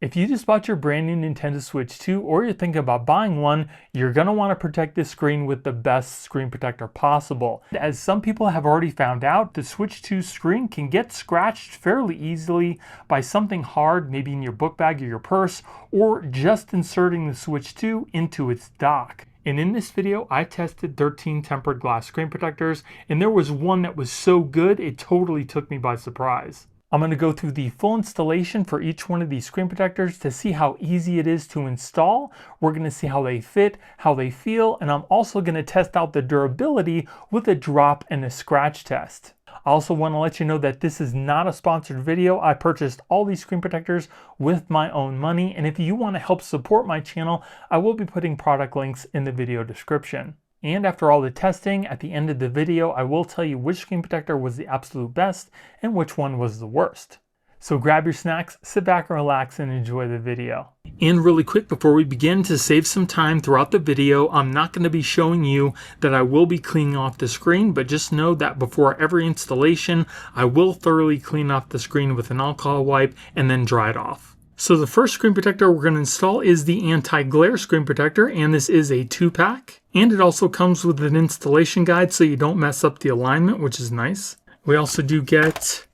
If you just bought your brand new Nintendo Switch 2 or you're thinking about buying one, you're going to want to protect this screen with the best screen protector possible. As some people have already found out, the Switch 2 screen can get scratched fairly easily by something hard, maybe in your book bag or your purse, or just inserting the Switch 2 into its dock. And in this video, I tested 13 tempered glass screen protectors, and there was one that was so good, it totally took me by surprise. I'm going to go through the full installation for each one of these screen protectors to see how easy it is to install. We're going to see how they fit, how they feel, and I'm also going to test out the durability with a drop and a scratch test. I also want to let you know that this is not a sponsored video. I purchased all these screen protectors with my own money, and if you want to help support my channel, I will be putting product links in the video description. And after all the testing, at the end of the video, I will tell you which screen protector was the absolute best and which one was the worst. So grab your snacks, sit back and relax and enjoy the video. And really quick before we begin, to save some time throughout the video, I'm not going to be showing you that I will be cleaning off the screen, but just know that before every installation, I will thoroughly clean off the screen with an alcohol wipe and then dry it off. So the first screen protector we're going to install is the anti-glare screen protector, and this is a 2-pack. And it also comes with an installation guide so you don't mess up the alignment, which is nice. We also do get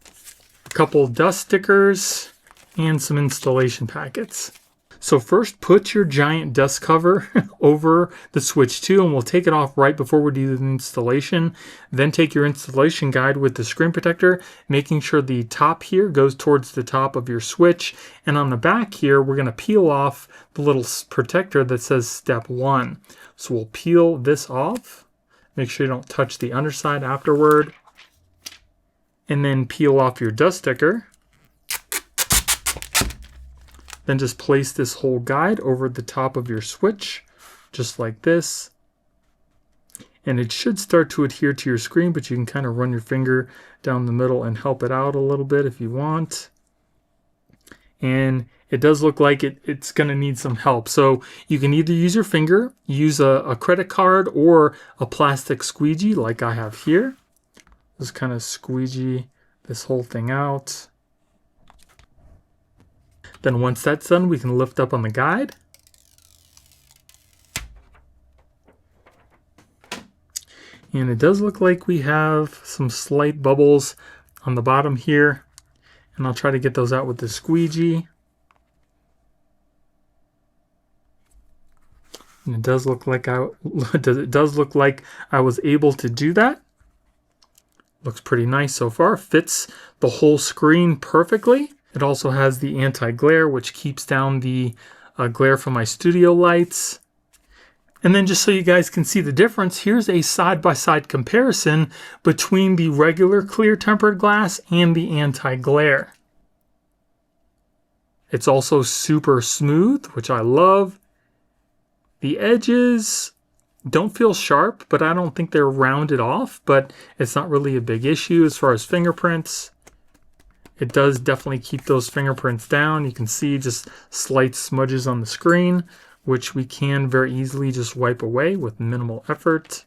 a couple dust stickers and some installation packets. So first, put your giant dust cover over the Switch 2, and we'll take it off right before we do the installation. Then take your installation guide with the screen protector, making sure the top here goes towards the top of your Switch. And on the back here, we're going to peel off the little protector that says Step 1. So we'll peel this off. Make sure you don't touch the underside afterward. And then peel off your dust sticker. Then just place this whole guide over the top of your Switch, just like this. And it should start to adhere to your screen, but you can kind of run your finger down the middle and help it out a little bit if you want. And it does look like it's going to need some help. So you can either use your finger, use a credit card, or a plastic squeegee like I have here. Just kind of squeegee this whole thing out. Then once that's done, we can lift up on the guide. And it does look like we have some slight bubbles on the bottom here. And I'll try to get those out with the squeegee. And it does look like I was able to do that. Looks pretty nice so far. Fits the whole screen perfectly. It also has the anti-glare, which keeps down the glare from my studio lights. And then just so you guys can see the difference, here's a side-by-side comparison between the regular clear tempered glass and the anti-glare. It's also super smooth, which I love. The edges don't feel sharp, but I don't think they're rounded off, but it's not really a big issue as far as fingerprints. It does definitely keep those fingerprints down. You can see just slight smudges on the screen, which we can very easily just wipe away with minimal effort.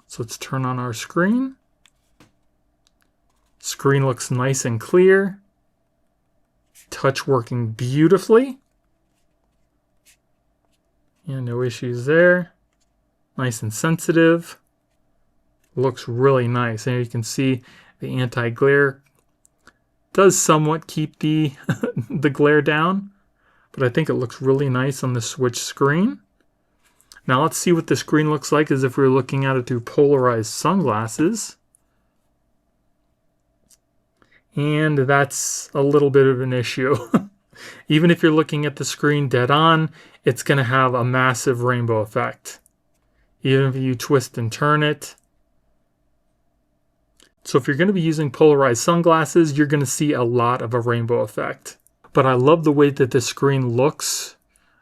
So let's turn on our screen. Screen looks nice and clear. Touch working beautifully. Yeah, no issues there. Nice and sensitive. Looks really nice. And you can see the anti-glare does somewhat keep the the glare down, but I think it looks really nice on the Switch screen. Now let's see what the screen looks like as if we were looking at it through polarized sunglasses. And that's a little bit of an issue. Even if you're looking at the screen dead on, it's going to have a massive rainbow effect. Even if you twist and turn it. So if you're going to be using polarized sunglasses, you're going to see a lot of a rainbow effect. But I love the way that the screen looks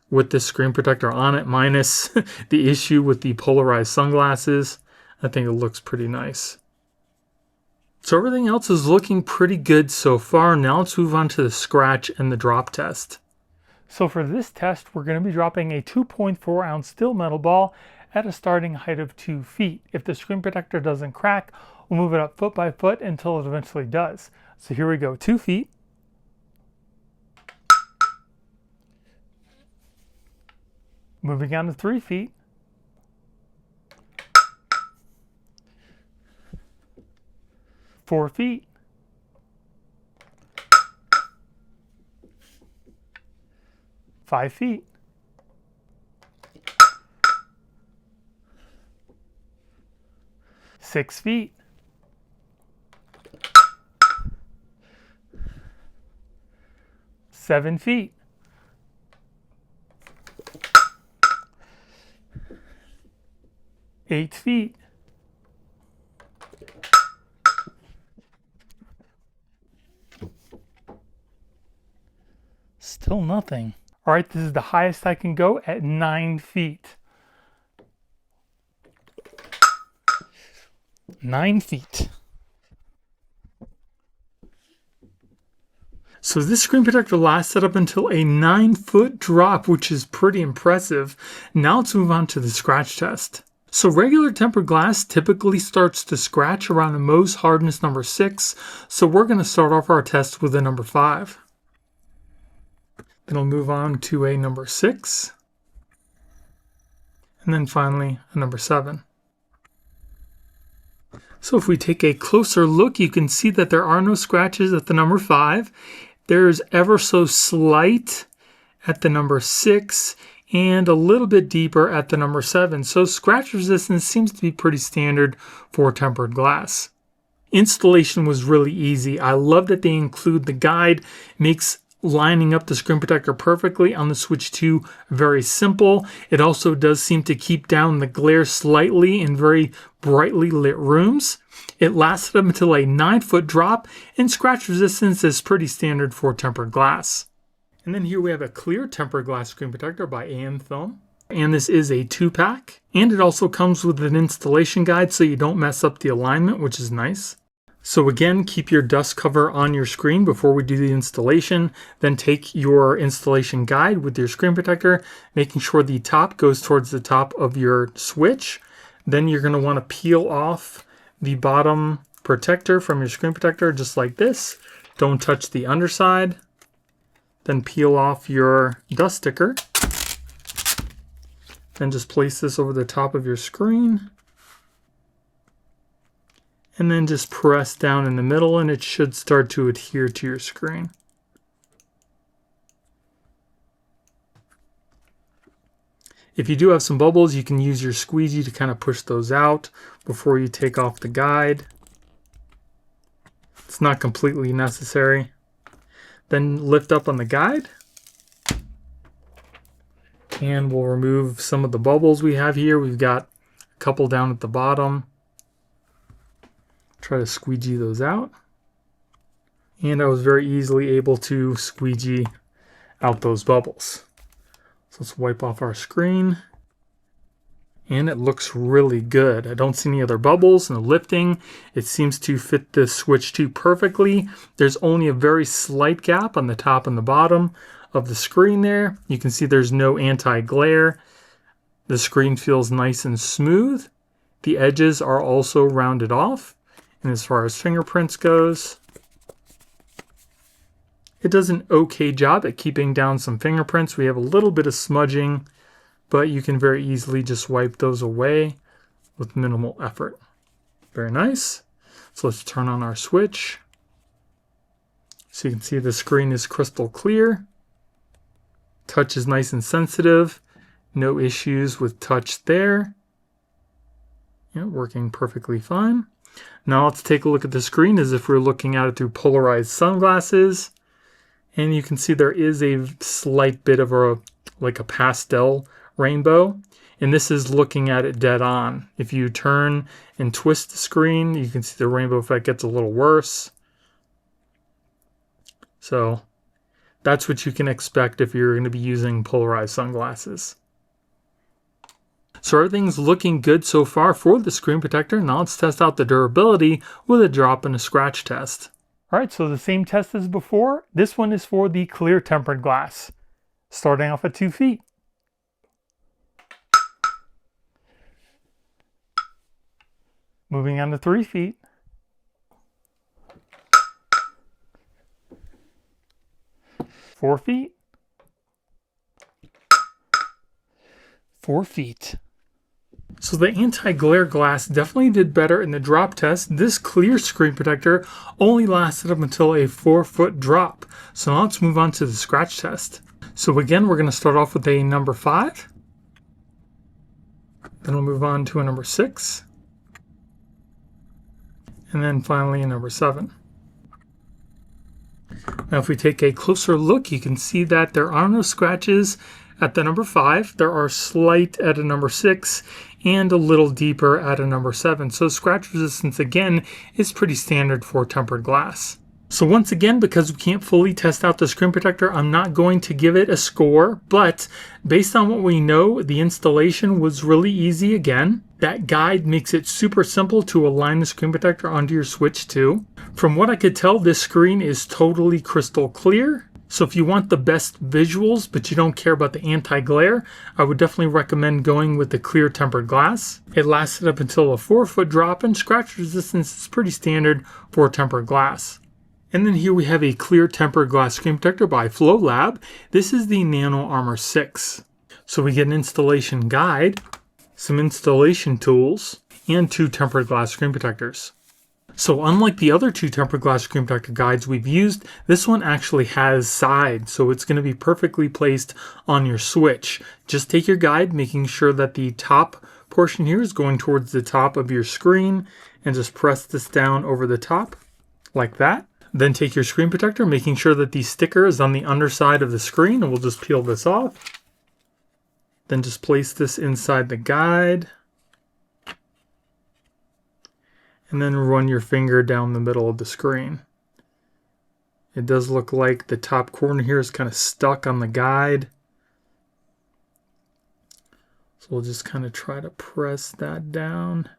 with this screen protector on it, minus the issue with the polarized sunglasses. I think it looks pretty nice. So everything else is looking pretty good so far. Now let's move on to the scratch and the drop test. So for this test, we're going to be dropping a 2.4 ounce steel metal ball at a starting height of 2 feet. If the screen protector doesn't crack, we'll move it up foot by foot until it eventually does. So here we go, 2 feet. Moving on to 3 feet. 4 feet. 5 feet. 6 feet. 7 feet. 8 feet. 'Still nothing. All right, this is the highest I can go at 9 feet. 9 feet. So this screen protector lasted up until a 9-foot drop, which is pretty impressive. Now let's move on to the scratch test. So regular tempered glass typically starts to scratch around a Mohs hardness number 6. So we're going to start off our test with a number 5. Then we'll move on to a number 6. And then finally a number 7. So if we take a closer look, you can see that there are no scratches at the number 5. There's ever so slight at the number 6 and a little bit deeper at the number 7. So scratch resistance seems to be pretty standard for tempered glass. Installation was really easy. I love that they include the guide. Makes lining up the screen protector perfectly on the Switch 2 very simple. It also does seem to keep down the glare slightly in very brightly lit rooms. It lasted up until a 9-foot drop, and scratch resistance is pretty standard for tempered glass. And then here we have a clear tempered glass screen protector by AMFILM. And this is a 2-pack. And it also comes with an installation guide so you don't mess up the alignment, which is nice. So again, keep your dust cover on your screen before we do the installation. Then take your installation guide with your screen protector, making sure the top goes towards the top of your switch. Then you're going to want to peel off the bottom protector from your screen protector just like this. Don't touch the underside. Then peel off your dust sticker. Then just place this over the top of your screen. And then just press down in the middle and it should start to adhere to your screen. If you do have some bubbles, you can use your squeegee to kind of push those out before you take off the guide. It's not completely necessary. Then lift up on the guide. And we'll remove some of the bubbles we have here. We've got a couple down at the bottom. Try to squeegee those out. And I was very easily able to squeegee out those bubbles. So let's wipe off our screen. And it looks really good. I don't see any other bubbles in the lifting. It seems to fit the Switch 2 perfectly. There's only a very slight gap on the top and the bottom of the screen there. You can see there's no anti-glare. The screen feels nice and smooth. The edges are also rounded off. And as far as fingerprints goes, it does an okay job at keeping down some fingerprints. We have a little bit of smudging, but you can very easily just wipe those away with minimal effort. Very nice. So let's turn on our switch. So you can see the screen is crystal clear. Touch is nice and sensitive. No issues with touch there. Yeah, working perfectly fine. Now let's take a look at the screen as if we're looking at it through polarized sunglasses. And you can see there is a slight bit of a pastel rainbow. And this is looking at it dead on. If you turn and twist the screen, you can see the rainbow effect gets a little worse. So that's what you can expect if you're going to be using polarized sunglasses. So everything's looking good so far for the screen protector. Now let's test out the durability with a drop and a scratch test. All right, so the same test as before. This one is for the clear tempered glass. Starting off at 2 feet. Moving on to 3 feet. 4 feet. 4 feet. So the anti-glare glass definitely did better in the drop test. This clear screen protector only lasted up until a 4-foot drop. So now let's move on to the scratch test. So again, we're going to start off with a number 5. Then we'll move on to a number 6. And then finally a number 7. Now if we take a closer look, you can see that there are no scratches at the number 5. There are slight at a number 6 and a little deeper at a number 7. So scratch resistance again is pretty standard for tempered glass. So once again, because we can't fully test out the screen protector, I'm not going to give it a score, but based on what we know, the installation was really easy again. That guide makes it super simple to align the screen protector onto your Switch 2. From what I could tell, this screen is totally crystal clear. So if you want the best visuals, but you don't care about the anti-glare, I would definitely recommend going with the clear tempered glass. It lasted up until a 4-foot drop, and scratch resistance is pretty standard for tempered glass. And then here we have a clear tempered glass screen protector by FLOLAB. This is the NanoArmour 6. So we get an installation guide, some installation tools, and 2 tempered glass screen protectors. So unlike the other 2 tempered glass screen protector guides we've used, this one actually has sides, so it's going to be perfectly placed on your Switch. Just take your guide, making sure that the top portion here is going towards the top of your screen, and just press this down over the top, like that. Then take your screen protector, making sure that the sticker is on the underside of the screen, and we'll just peel this off. Then just place this inside the guide. And then run your finger down the middle of the screen. It does look like the top corner here is kind of stuck on the guide. So we'll just kind of try to press that down.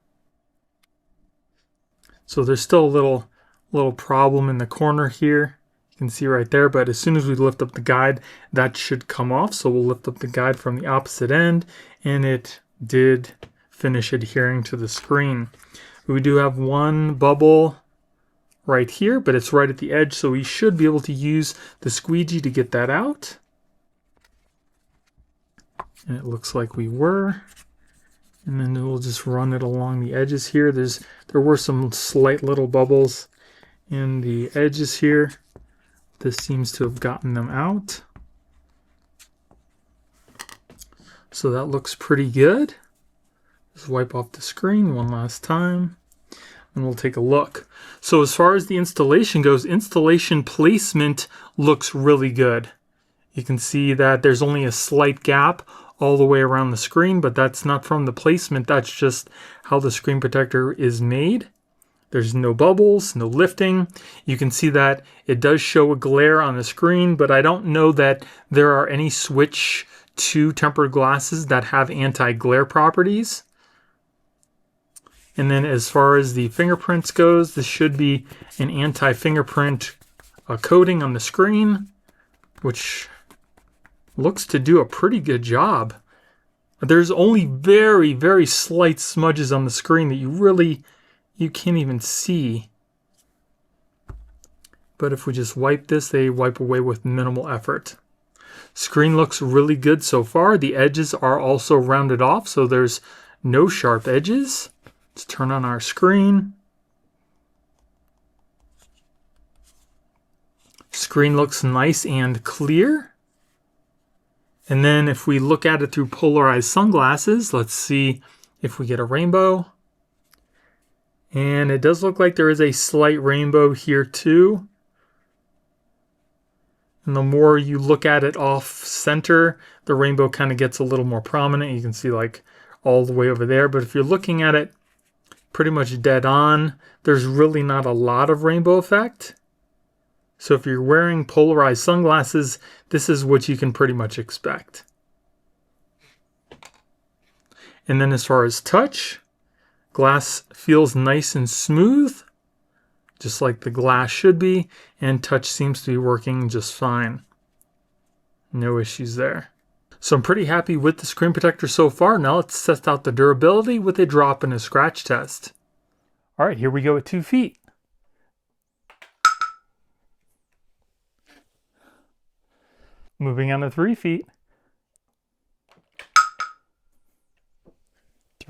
So there's still a little problem in the corner here. You can see right there, but as soon as we lift up the guide, that should come off. So we'll lift up the guide from the opposite end, and it did finish adhering to the screen. We do have one bubble right here, but it's right at the edge, so we should be able to use the squeegee to get that out. And it looks like we were. And then we'll just run it along the edges here. There were some slight little bubbles in the edges here. This seems to have gotten them out. So that looks pretty good. Just wipe off the screen one last time, and we'll take a look. So as far as the installation goes, installation placement looks really good. You can see that there's only a slight gap all the way around the screen, but that's not from the placement. That's just how the screen protector is made. There's no bubbles, no lifting. You can see that it does show a glare on the screen, but I don't know that there are any Switch 2 tempered glasses that have anti-glare properties. And then as far as the fingerprints goes, this should be an anti-fingerprint coating on the screen, which looks to do a pretty good job. There's only very, very slight smudges on the screen that you can't even see. But if we just wipe this, they wipe away with minimal effort. Screen looks really good so far. The edges are also rounded off, so there's no sharp edges. Let's turn on our screen. Screen looks nice and clear. And then if we look at it through polarized sunglasses, let's see if we get a rainbow. And it does look like there is a slight rainbow here too. And the more you look at it off center, the rainbow kind of gets a little more prominent. You can see like all the way over there. But if you're looking at it pretty much dead on, there's really not a lot of rainbow effect. So if you're wearing polarized sunglasses, this is what you can pretty much expect. And then as far as touch, glass feels nice and smooth, just like the glass should be, and touch seems to be working just fine. No issues there. So I'm pretty happy with the screen protector so far. Now let's test out the durability with a drop and a scratch test. All right, here we go at 2 feet. Moving on to 3 feet.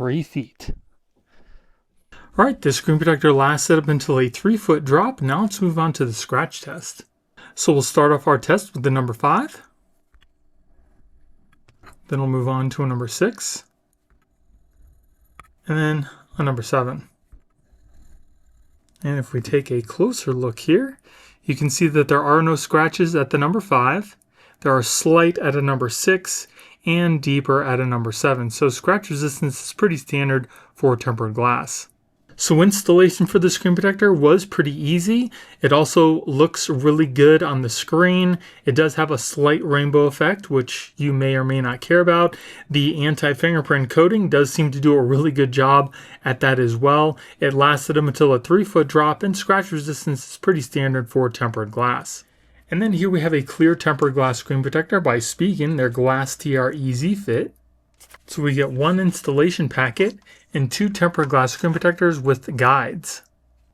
3 feet. All right, the screen protector lasted up until a 3-foot drop. Now let's move on to the scratch test. So we'll start off our test with the number 5. Then we'll move on to a number 6. And then a number 7. And if we take a closer look here, you can see that there are no scratches at the number 5. There are slight at a number 6 and deeper at a number 7. So scratch resistance is pretty standard for tempered glass. So installation for the screen protector was pretty easy. It also looks really good on the screen. It does have a slight rainbow effect, which you may or may not care about. The anti-fingerprint coating does seem to do a really good job at that as well. It lasted them until a 3-foot drop, and scratch resistance is pretty standard for tempered glass. And then here we have a clear tempered glass screen protector by Spigen, their GlasTR Easy Fit. So we get 1 installation packet and 2 tempered glass screen protectors with guides.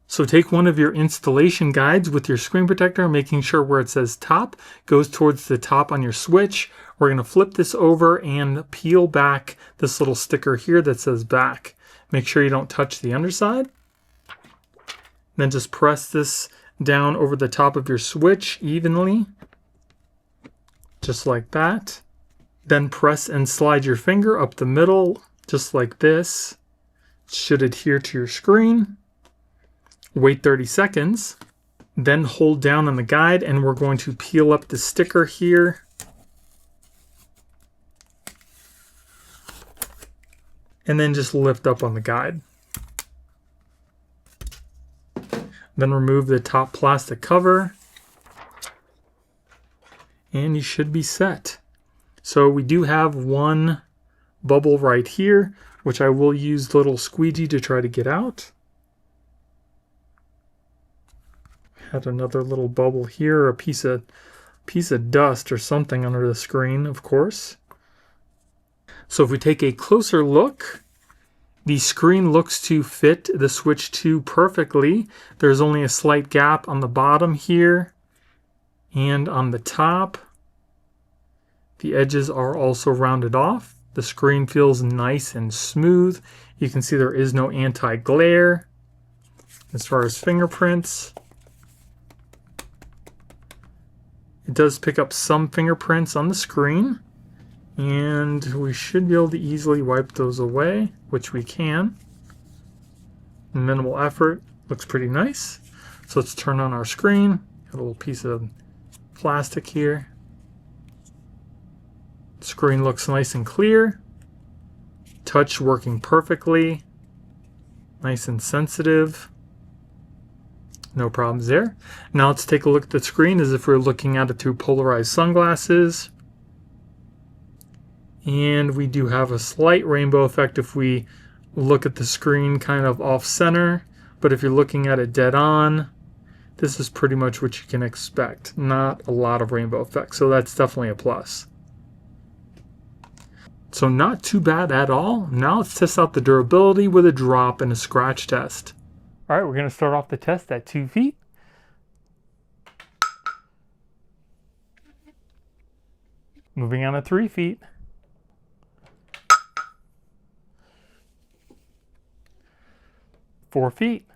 So take one of your installation guides with your screen protector, making sure where it says top goes towards the top on your switch. We're going to flip this over and peel back this little sticker here that says back. Make sure you don't touch the underside. Then just press this down over the top of your switch evenly, just like that. Then press and slide your finger up the middle, just like this. It should adhere to your screen. Wait 30 seconds. Then hold down on the guide, and we're going to peel up the sticker here. And then just lift up on the guide. Then remove the top plastic cover. And you should be set. So we do have 1 bubble right here, which I will use the little squeegee to try to get out. Had another little bubble here, a piece of dust or something under the screen, of course. So if we take a closer look, the screen looks to fit the Switch 2 perfectly. There's only a slight gap on the bottom here and on the top. The edges are also rounded off. The screen feels nice and smooth. You can see there is no anti-glare. As far as fingerprints, it does pick up some fingerprints on the screen, and we should be able to easily wipe those away, which we can. Minimal effort. Looks pretty nice. So let's turn on our screen. Got a little piece of plastic here. Screen looks nice and clear. Touch working perfectly. Nice and sensitive. No problems there. Now let's take a look at the screen as if we're looking at it through polarized sunglasses. And we do have a slight rainbow effect if we look at the screen kind of off center. But if you're looking at it dead on, this is pretty much what you can expect. Not a lot of rainbow effect, so that's definitely a plus. So not too bad at all. Now let's test out the durability with a drop and a scratch test. All right, we're going to start off the test at 2 feet. Moving on to 3 feet. 4 feet.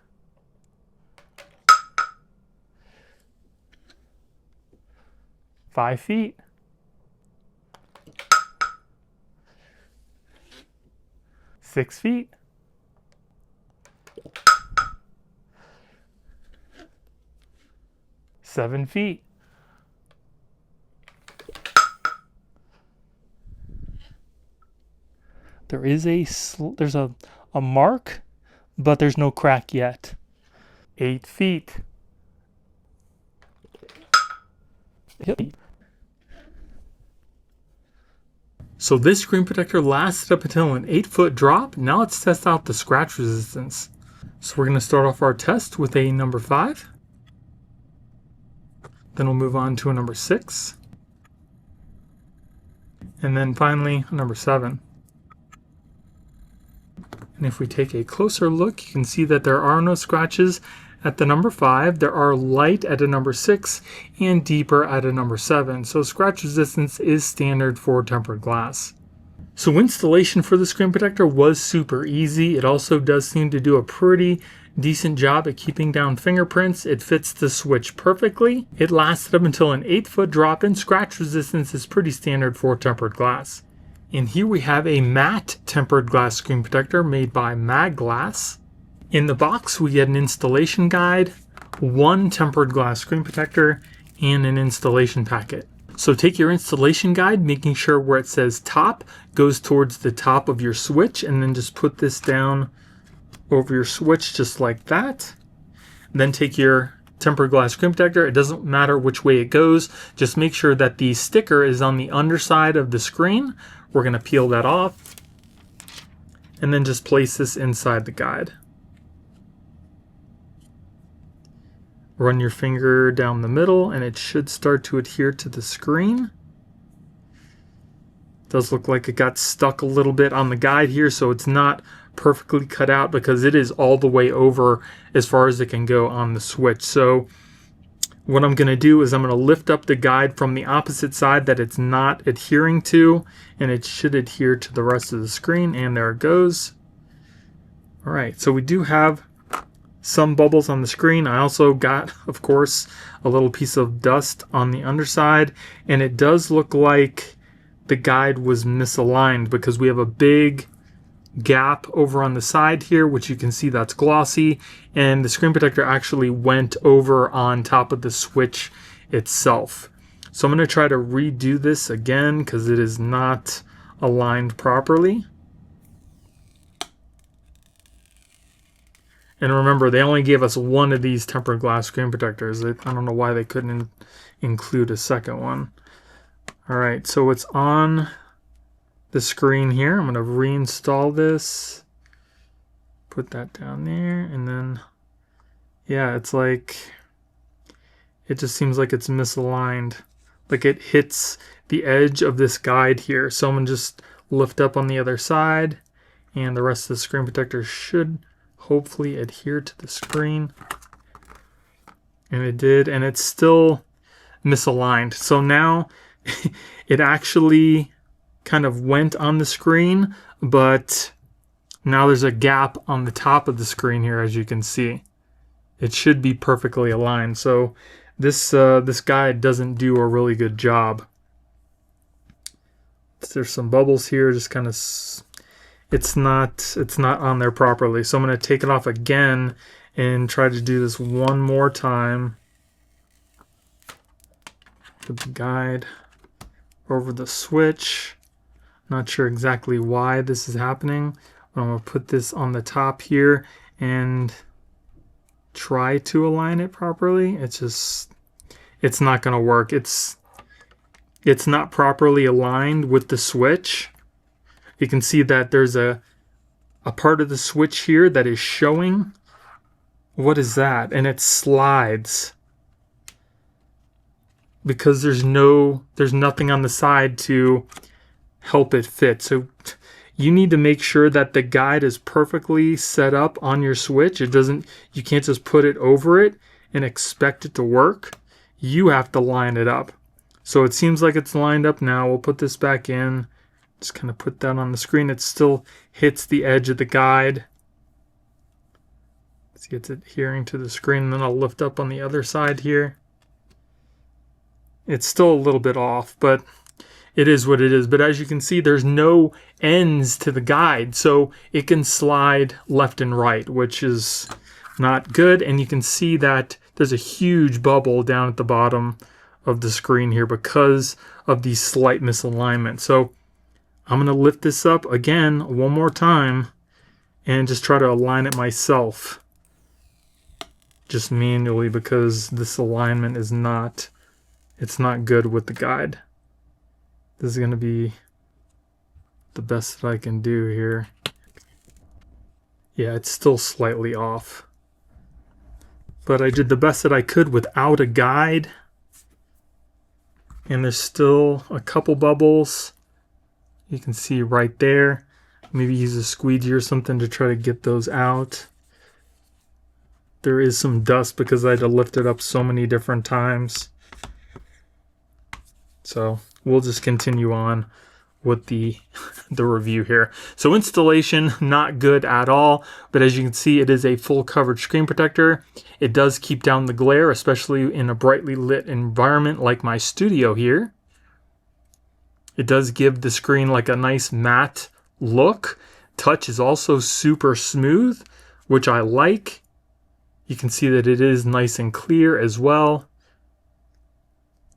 5 feet. 6 feet. 7 feet. 'There's a mark, but there's no crack yet. 8 feet. So this screen protector lasted up until an 8-foot drop. Now let's test out the scratch resistance. So we're going to start off our test with a number 5. Then we'll move on to a number 6. And then finally a number 7. And if we take a closer look, you can see that there are no scratches at the number 5. There are light at a number 6 and deeper at a number 7. So scratch resistance is standard for tempered glass. So installation for the screen protector was super easy. It also does seem to do a pretty decent job at keeping down fingerprints. It fits the switch perfectly. It lasted up until an 8-foot drop, and scratch resistance is pretty standard for tempered glass. And here we have a matte tempered glass screen protector made by MAGGLASS. In the box we get an installation guide, one tempered glass screen protector, and an installation packet. So take your installation guide, making sure where it says top goes towards the top of your switch, and then just put this down over your switch just like that. Then take your tempered glass screen protector. It doesn't matter which way it goes, just make sure that the sticker is on the underside of the screen. We're going to peel that off and then just place this inside the guide. Run your finger down the middle and it should start to adhere to the screen. It does look like it got stuck a little bit on the guide here, so it's not perfectly cut out because it is all the way over as far as it can go on the switch. So what I'm going to do is I'm going to lift up the guide from the opposite side that it's not adhering to, and it should adhere to the rest of the screen, and there it goes. Alright, so we do have some bubbles on the screen. I also got, of course, a little piece of dust on the underside, and it does look like the guide was misaligned because we have a big gap over on the side here, which you can see that's glossy, and the screen protector actually went over on top of the switch itself. So I'm going to try to redo this again because it is not aligned properly. And remember, they only gave us one of these tempered glass screen protectors. I don't know why they couldn't include a second one. Alright, so it's on the screen here. I'm going to reinstall this. Put that down there. And then, yeah, it's like, it just seems like it's misaligned. Like it hits the edge of this guide here. So I'm going to just lift up on the other side. And the rest of the screen protector should hopefully adhere to the screen, and it did, and it's still misaligned. So now it actually kind of went on the screen, but now there's a gap on the top of the screen here, as you can see. It should be perfectly aligned. So this guide doesn't do a really good job. There's some bubbles here, just kind of it's not on there properly. So I'm going to take it off again and try to do this one more time. Put the guide over the switch. Not sure exactly why this is happening, but I'm going to put this on the top here and try to align it properly. It's not going to work. It's not properly aligned with the switch. You can see that there's a part of the switch here that is showing. What is that? And it slides because there's nothing on the side to help it fit. So you need to make sure that the guide is perfectly set up on your switch. You can't just put it over it and expect it to work. You have to line it up. So it seems like it's lined up now. We'll put this back in. Just kind of put that on the screen. It still hits the edge of the guide. See, it's adhering to the screen. And then I'll lift up on the other side here. It's still a little bit off, but it is what it is. But as you can see, there's no ends to the guide, so it can slide left and right, which is not good. And you can see that there's a huge bubble down at the bottom of the screen here because of the slight misalignment. So I'm going to lift this up again one more time and just try to align it myself, just manually, because this alignment is not good with the guide. This is going to be the best that I can do here. Yeah, it's still slightly off, but I did the best that I could without a guide, and there's still a couple bubbles. You can see right there. Maybe use a squeegee or something to try to get those out. There is some dust because I had to lift it up so many different times. So we'll just continue on with the review here. So installation, not good at all, but as you can see, it is a full coverage screen protector. It does keep down the glare, especially in a brightly lit environment like my studio here. It does give the screen like a nice matte look. Touch is also super smooth, which I like. You can see that it is nice and clear as well.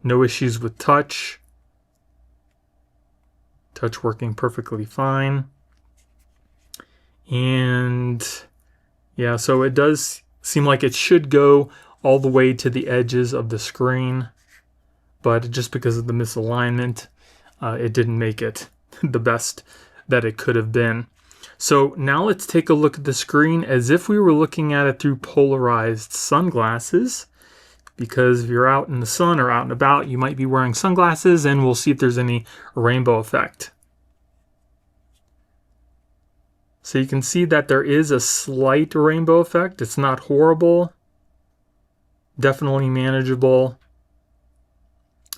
No issues with touch. Touch working perfectly fine. And yeah, so it does seem like it should go all the way to the edges of the screen, but just because of the misalignment, it didn't make it the best that it could have been. So now let's take a look at the screen as if we were looking at it through polarized sunglasses, because if you're out in the sun or out and about, you might be wearing sunglasses, and we'll see if there's any rainbow effect. So you can see that there is a slight rainbow effect. It's not horrible, definitely manageable.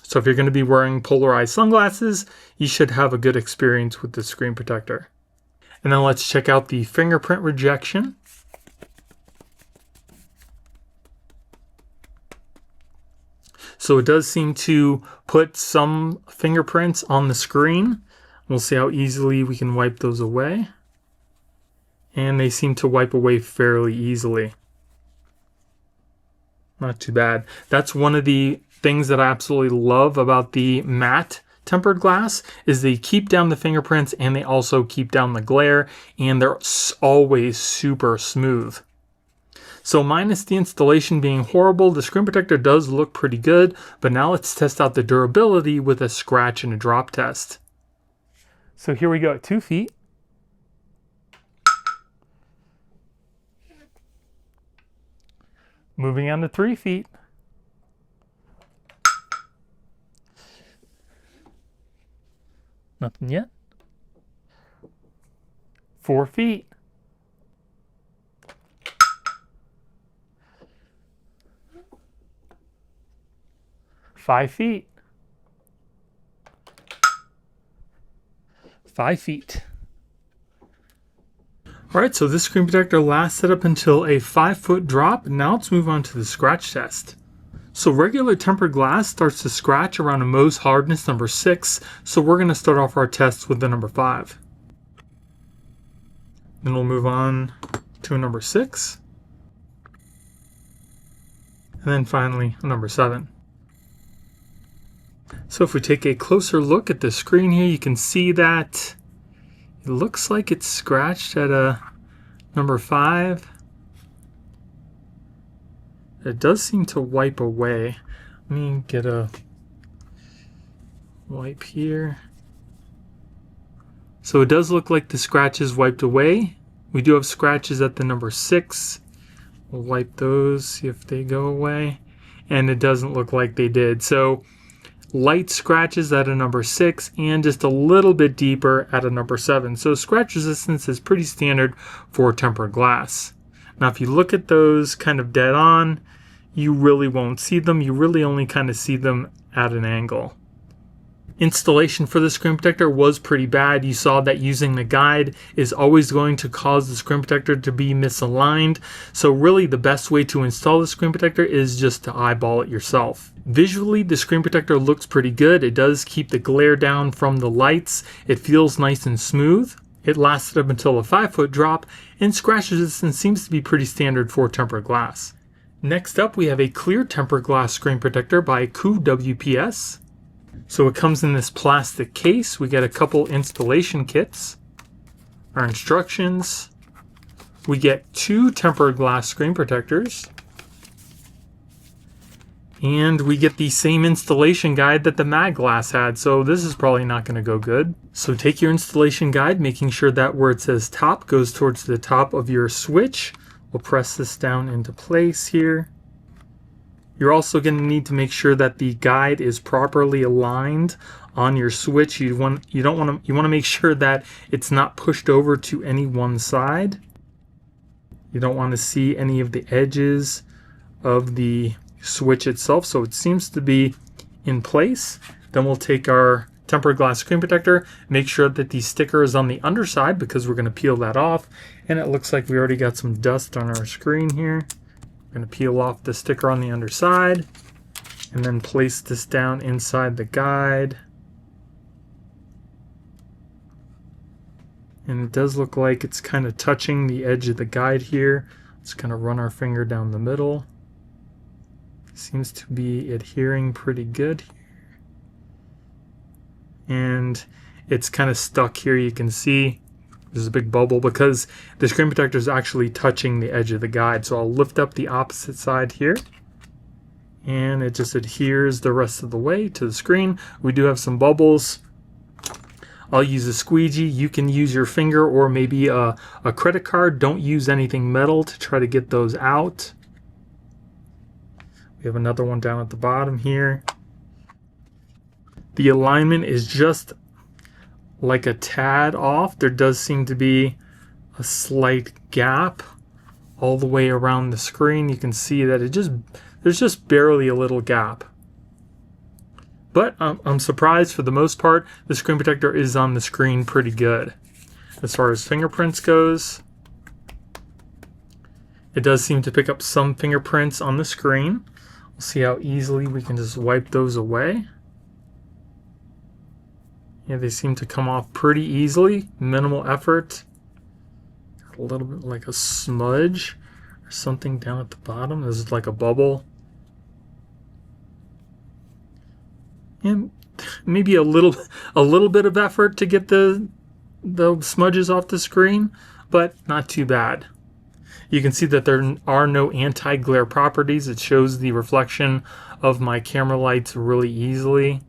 So if you're going to be wearing polarized sunglasses, you should have a good experience with the screen protector. And then let's check out the fingerprint rejection. So it does seem to put some fingerprints on the screen. We'll see how easily we can wipe those away. And they seem to wipe away fairly easily. Not too bad. That's one of the things that I absolutely love about the matte tempered glass, is they keep down the fingerprints and they also keep down the glare, and they're always super smooth. So minus the installation being horrible, the screen protector does look pretty good, but now let's test out the durability with a scratch and a drop test. So here we go at 2 feet. Moving on to 3 feet. Nothing yet. 4 feet. 5 feet. 5 feet. Alright, so this screen protector lasted up until a 5-foot drop. Now let's move on to the scratch test. So regular tempered glass starts to scratch around a Mohs hardness number 6, so we're going to start off our test with the number 5. Then we'll move on to a number 6. And then finally a number 7. So if we take a closer look at the screen here, you can see that it looks like it's scratched at a number 5. It does seem to wipe away. Let me get a wipe here. So it does look like the scratches wiped away. We do have scratches at the number 6. We'll wipe those, see if they go away. And it doesn't look like they did. So light scratches at a number 6 and just a little bit deeper at a number 7. So scratch resistance is pretty standard for tempered glass. Now if you look at those kind of dead on, you really won't see them. You really only kind of see them at an angle. Installation for the screen protector was pretty bad. You saw that using the guide is always going to cause the screen protector to be misaligned. So really the best way to install the screen protector is just to eyeball it yourself. Visually, the screen protector looks pretty good. It does keep the glare down from the lights. It feels nice and smooth. It lasted up until a 5-foot drop, and scratch resistance seems to be pretty standard for tempered glass. Next up, we have a clear tempered glass screen protector by COOWPS. So it comes in this plastic case. We get a couple installation kits, our instructions. We get 2 tempered glass screen protectors. And we get the same installation guide that the MAGGLASS had, so this is probably not going to go good. So take your installation guide, making sure that where it says top goes towards the top of your switch. We'll press this down into place here. You're also going to need to make sure that the guide is properly aligned on your switch. You want to make sure that it's not pushed over to any one side. You don't want to see any of the edges of the switch itself, so it seems to be in place. Then we'll take our tempered glass screen protector. Make sure that the sticker is on the underside because we're going to peel that off. And it looks like we already got some dust on our screen here. We're going to peel off the sticker on the underside and then place this down inside the guide. And it does look like it's kind of touching the edge of the guide here. Let's kind of run our finger down the middle. Seems to be adhering pretty good here. And it's kind of stuck here. You can see there's a big bubble because the screen protector is actually touching the edge of the guide. So I'll lift up the opposite side here. And it just adheres the rest of the way to the screen. We do have some bubbles. I'll use a squeegee. You can use your finger or maybe a credit card. Don't use anything metal to try to get those out. We have another one down at the bottom here. The alignment is just like a tad off. There does seem to be a slight gap all the way around the screen. You can see that there's just barely a little gap. But I'm surprised for the most part, the screen protector is on the screen pretty good. As far as fingerprints goes, it does seem to pick up some fingerprints on the screen. We'll see how easily we can just wipe those away. Yeah, they seem to come off pretty easily, minimal effort. Got a little bit like a smudge or something down at the bottom. This is like a bubble. And maybe a little bit of effort to get the smudges off the screen, but not too bad. You can see that there are no anti-glare properties. It shows the reflection of my camera lights really easily.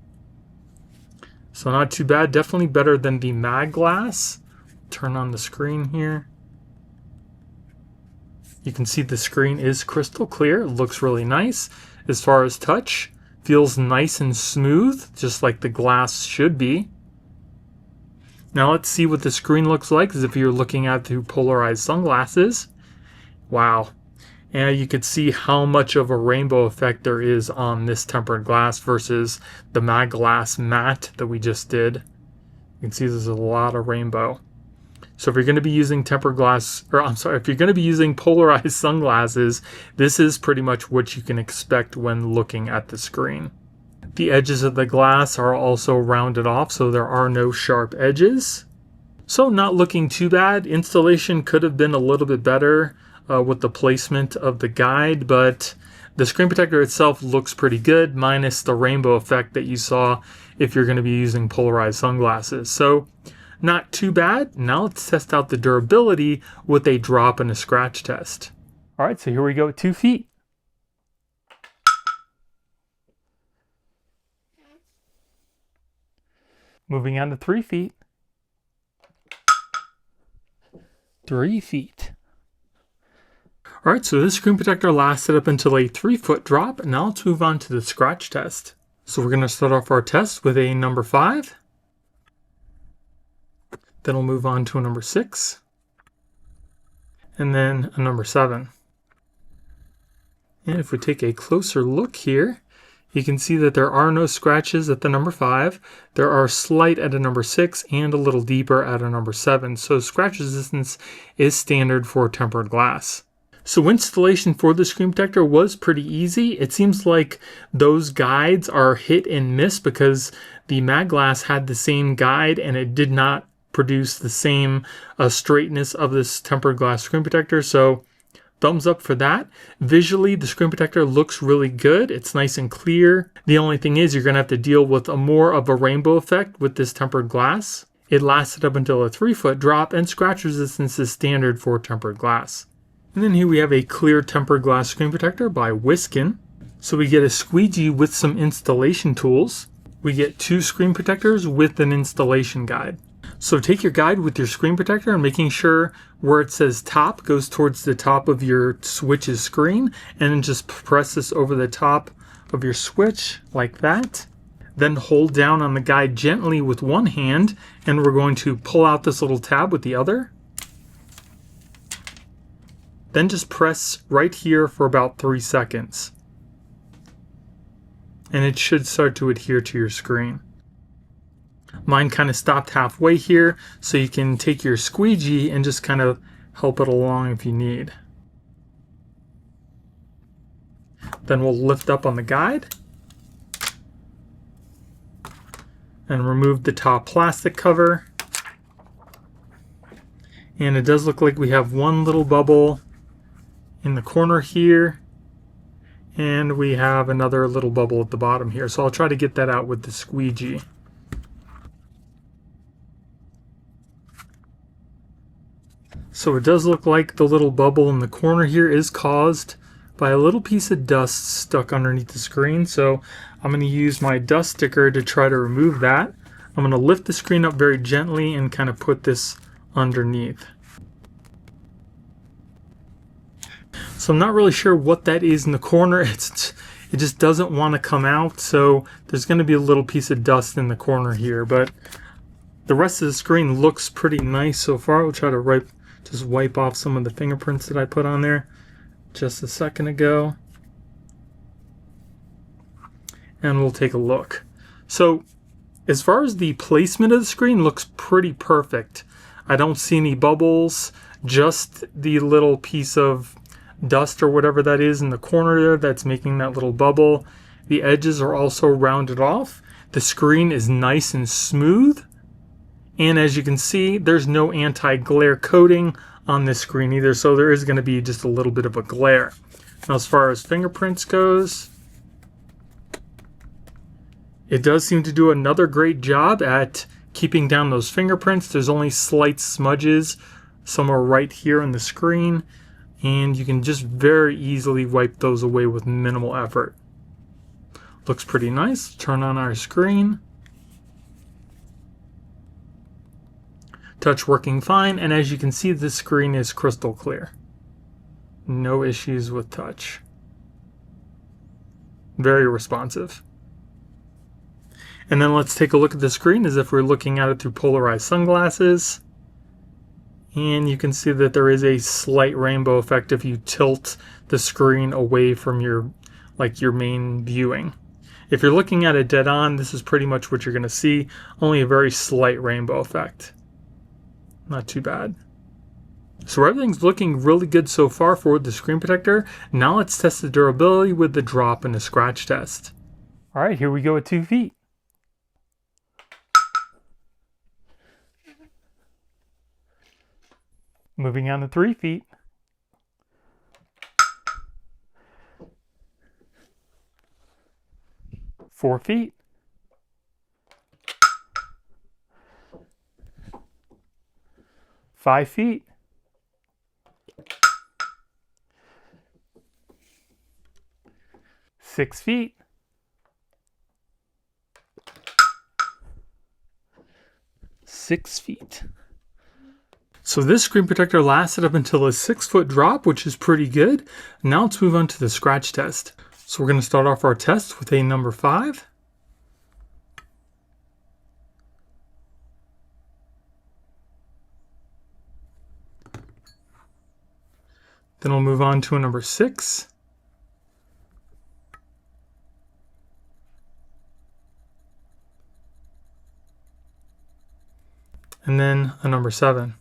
So not too bad. Definitely better than the MAGGLASS. Turn on the screen here. You can see the screen is crystal clear. It looks really nice. As far as touch, feels nice and smooth, just like the glass should be. Now let's see what the screen looks like as if you're looking at it through polarized sunglasses. Wow. And you can see how much of a rainbow effect there is on this tempered glass versus the MAGGLASS matte that we just did. You can see there's a lot of rainbow. So if you're going to be using if you're going to be using polarized sunglasses, this is pretty much what you can expect when looking at the screen. The edges of the glass are also rounded off, so there are no sharp edges. So not looking too bad. Installation could have been a little bit better with the placement of the guide, but the screen protector itself looks pretty good, minus the rainbow effect that you saw if you're going to be using polarized sunglasses. So not too bad. Now let's test out the durability with a drop and a scratch test. All right, so here we go at 2 feet. Moving on to 3 feet. 3 feet. All right, so this screen protector lasted up until a 3-foot drop. Now let's move on to the scratch test. So we're going to start off our test with a number 5. Then we'll move on to a number 6. And then a number 7. And if we take a closer look here, you can see that there are no scratches at the number 5. There are slight at a number 6 and a little deeper at a number 7. So scratch resistance is standard for tempered glass. So installation for the screen protector was pretty easy. It seems like those guides are hit and miss because the MAGGLASS had the same guide and it did not produce the same straightness of this tempered glass screen protector. So thumbs up for that. Visually, the screen protector looks really good. It's nice and clear. The only thing is you're going to have to deal with more of a rainbow effect with this tempered glass. It lasted up until a 3-foot drop, and scratch resistance is standard for tempered glass. And then here we have a clear tempered glass screen protector by WSKEN. So we get a squeegee with some installation tools. We get 2 screen protectors with an installation guide. So take your guide with your screen protector and making sure where it says top goes towards the top of your switch's screen, and then just press this over the top of your switch like that. Then hold down on the guide gently with one hand, and we're going to pull out this little tab with the other. Then just press right here for about 3 seconds. And it should start to adhere to your screen. Mine kind of stopped halfway here, so you can take your squeegee and just kind of help it along if you need. Then we'll lift up on the guide and remove the top plastic cover. And it does look like we have one little bubble in the corner here, and we have another little bubble at the bottom here. So I'll try to get that out with the squeegee. So it does look like the little bubble in the corner here is caused by a little piece of dust stuck underneath the screen. So I'm going to use my dust sticker to try to remove that. I'm going to lift the screen up very gently and kind of put this underneath. So I'm not really sure what that is in the corner. It just doesn't want to come out. So there's going to be a little piece of dust in the corner here, but the rest of the screen looks pretty nice so far. We'll try to just wipe off some of the fingerprints that I put on there just a second ago. And we'll take a look. So as far as the placement of the screen, looks pretty perfect. I don't see any bubbles, just the little piece of dust or whatever that is in the corner there that's making that little bubble. The edges are also rounded off. The screen is nice and smooth. And as you can see, there's no anti-glare coating on this screen either, so there is going to be just a little bit of a glare. Now, as far as fingerprints goes, it does seem to do another great job at keeping down those fingerprints. There's only slight smudges somewhere right here on the screen, and you can just very easily wipe those away with minimal effort. Looks pretty nice. Turn on our screen. Touch working fine, and as you can see, the screen is crystal clear. No issues with touch. Very responsive. And then let's take a look at the screen as if we're looking at it through polarized sunglasses. And you can see that there is a slight rainbow effect if you tilt the screen away from your main viewing. If you're looking at it dead on, this is pretty much what you're going to see, only a very slight rainbow effect. Not too bad. So everything's looking really good so far for the screen protector. Now let's test the durability with the drop and the scratch test. All right, here we go at 2 feet. Moving on to 3 feet. 4 feet. 5 feet. 6 feet. 6 feet. So this screen protector lasted up until a 6-foot drop, which is pretty good. Now let's move on to the scratch test. So we're going to start off our test with a number 5. Then we'll move on to a number 6. And then a number 7.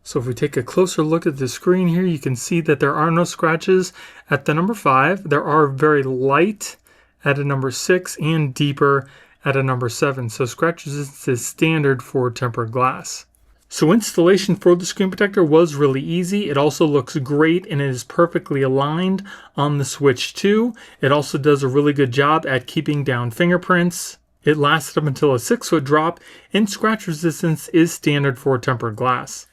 So if we take a closer look at the screen here, you can see that there are no scratches at the number 5. There are very light at a number 6 and deeper at a number 7. So scratch resistance is standard for tempered glass. So installation for the screen protector was really easy. It also looks great and it is perfectly aligned on the switch too. It also does a really good job at keeping down fingerprints. It lasted up until a 6-foot drop, and scratch resistance is standard for tempered glass.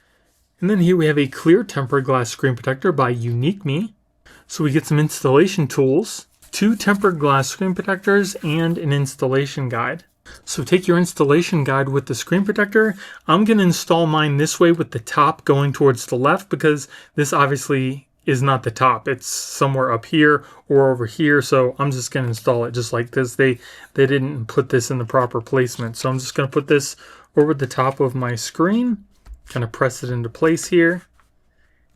And then here we have a clear tempered glass screen protector by UNIQUEME. So we get some installation tools, 2 tempered glass screen protectors, and an installation guide. So take your installation guide with the screen protector. I'm going to install mine this way with the top going towards the left because this obviously is not the top. It's somewhere up here or over here. So I'm just going to install it just like this. They didn't put this in the proper placement. So I'm just going to put this over the top of my screen. Kind of press it into place here.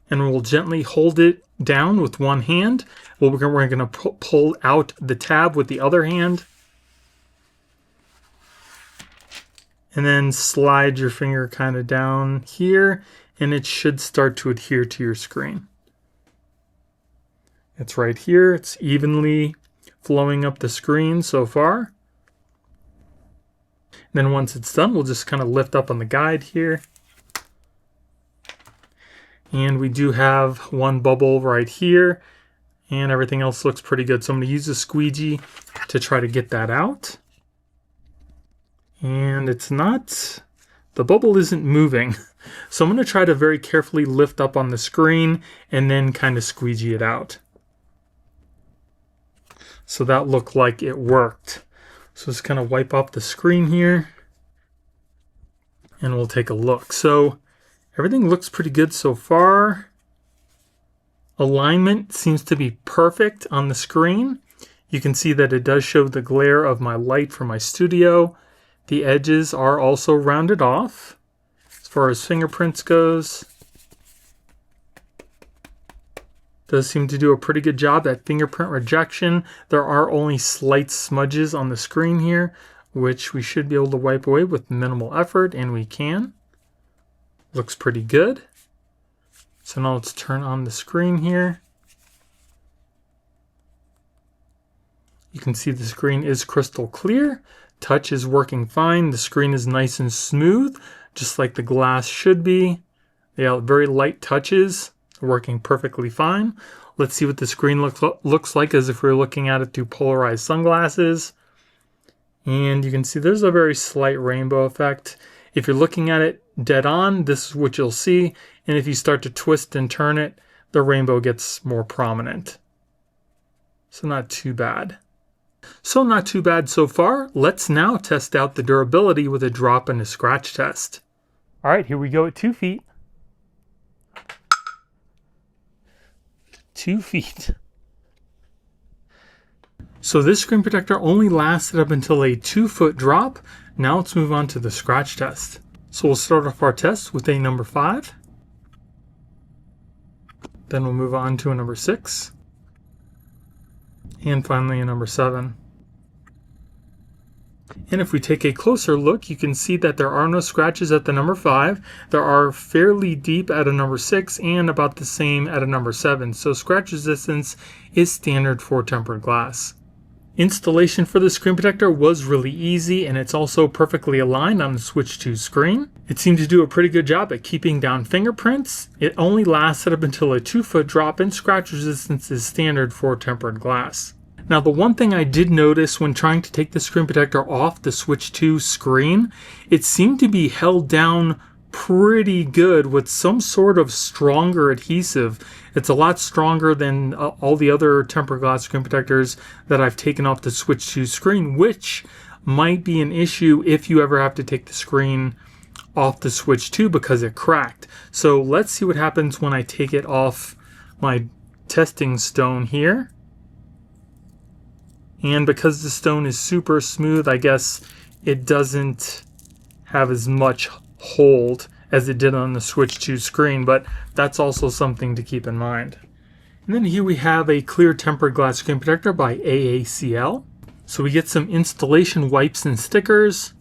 and we'll gently hold it down with one hand. Well, we're going to pull out the tab with the other hand. And then slide your finger kind of down here, and it should start to adhere to your screen. It's right here. It's evenly flowing up the screen so far. And then once it's done, we'll just kind of lift up on the guide here. And we do have one bubble right here, and everything else looks pretty good. So I'm going to use a squeegee to try to get that out. And it's not, the bubble isn't moving. So I'm going to try to very carefully lift up on the screen and then kind of squeegee it out. So that looked like it worked. So just kind of wipe off the screen here and we'll take a look. So everything looks pretty good so far. Alignment seems to be perfect on the screen. You can see that it does show the glare of my light from my studio. The edges are also rounded off. As far as fingerprints goes, does seem to do a pretty good job at fingerprint rejection. There are only slight smudges on the screen here, which we should be able to wipe away with minimal effort, and we can. Looks pretty good. So now let's turn on the screen here. You can see the screen is crystal clear. Touch is working fine. The screen is nice and smooth, just like the glass should be. Yeah, very light touches, working perfectly fine. Let's see what the screen looks like as if we were looking at it through polarized sunglasses. And you can see there's a very slight rainbow effect. If you're looking at it dead on, this is what you'll see. And if you start to twist and turn it, the rainbow gets more prominent. So not too bad. So not too bad so far. Let's now test out the durability with a drop and a scratch test. All right, here we go at 2 feet. 2 feet. So this screen protector only lasted up until a 2-foot drop. Now let's move on to the scratch test. So we'll start off our test with a number 5. Then we'll move on to a number 6. And finally a number 7. And if we take a closer look, you can see that there are no scratches at the number 5. There are fairly deep at a number 6 and about the same at a number 7. So scratch resistance is standard for tempered glass. Installation for the screen protector was really easy, and it's also perfectly aligned on the Switch 2 screen. It seemed to do a pretty good job at keeping down fingerprints. It only lasted up until a 2-foot drop, and scratch resistance is standard for tempered glass. Now, the one thing I did notice when trying to take the screen protector off the Switch 2 screen, it seemed to be held down pretty good with some sort of stronger adhesive. It's a lot stronger than all the other tempered glass screen protectors that I've taken off the Switch 2 screen, which might be an issue if you ever have to take the screen off the Switch 2 because it cracked. So let's see what happens when I take it off my testing stone here. And because the stone is super smooth, I guess it doesn't have as much hold as it did on the Switch 2 screen, but that's also something to keep in mind. And then here we have a clear tempered glass screen protector by AACL. So we get some installation wipes and stickers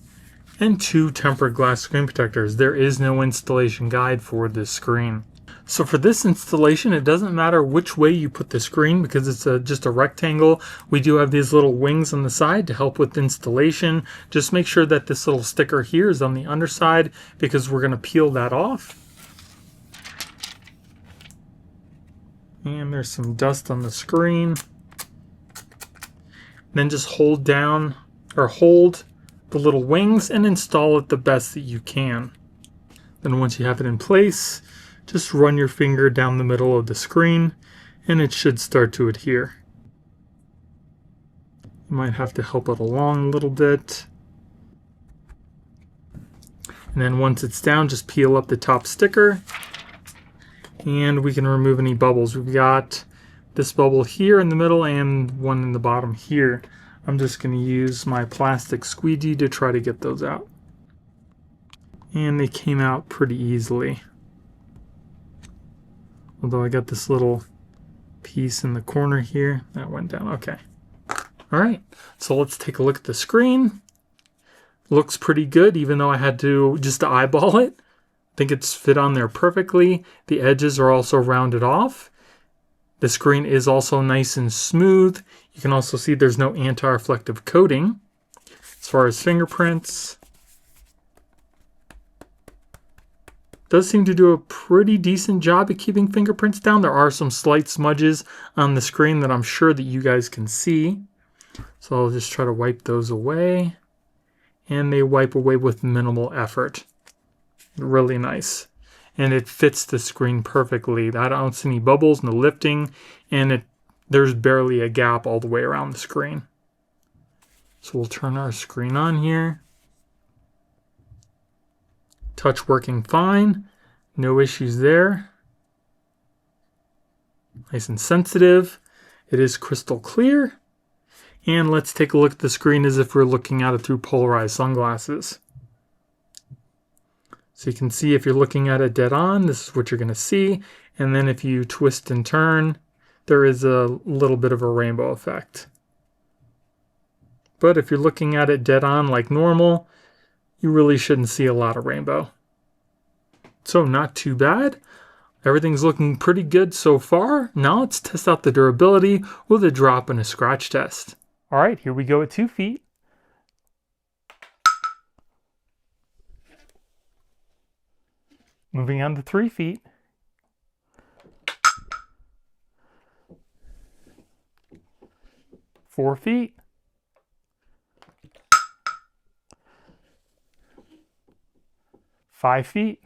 and 2 tempered glass screen protectors. There is no installation guide for this screen. So for this installation, it doesn't matter which way you put the screen because it's just a rectangle. We do have these little wings on the side to help with installation. Just make sure that this little sticker here is on the underside because we're going to peel that off. And there's some dust on the screen. Then just hold down or hold the little wings and install it the best that you can. Then once you have it in place, just run your finger down the middle of the screen and it should start to adhere. You might have to help it along a little bit. And then once it's down, just peel up the top sticker and we can remove any bubbles. We've got this bubble here in the middle and one in the bottom here. I'm just going to use my plastic squeegee to try to get those out. And they came out pretty easily. Although I got this little piece in the corner here. That went down. Okay. All right. So let's take a look at the screen. Looks pretty good, even though I had to just eyeball it. I think it's fit on there perfectly. The edges are also rounded off. The screen is also nice and smooth. You can also see there's no anti-reflective coating. As far as fingerprints, does seem to do a pretty decent job at keeping fingerprints down. There are some slight smudges on the screen that I'm sure that you guys can see. So I'll just try to wipe those away. And they wipe away with minimal effort. Really nice. And it fits the screen perfectly. I don't see any bubbles, no lifting, and there's barely a gap all the way around the screen. So we'll turn our screen on here. Touch working fine. No issues there. Nice and sensitive. It is crystal clear. And let's take a look at the screen as if we're looking at it through polarized sunglasses. So you can see if you're looking at it dead on, this is what you're going to see. And then if you twist and turn, there is a little bit of a rainbow effect. But if you're looking at it dead on like normal, you really shouldn't see a lot of rainbow. So not too bad. Everything's looking pretty good so far. Now let's test out the durability with a drop and a scratch test. All right, here we go at 2 feet. Moving on to 3 feet. Four feet. 5 feet.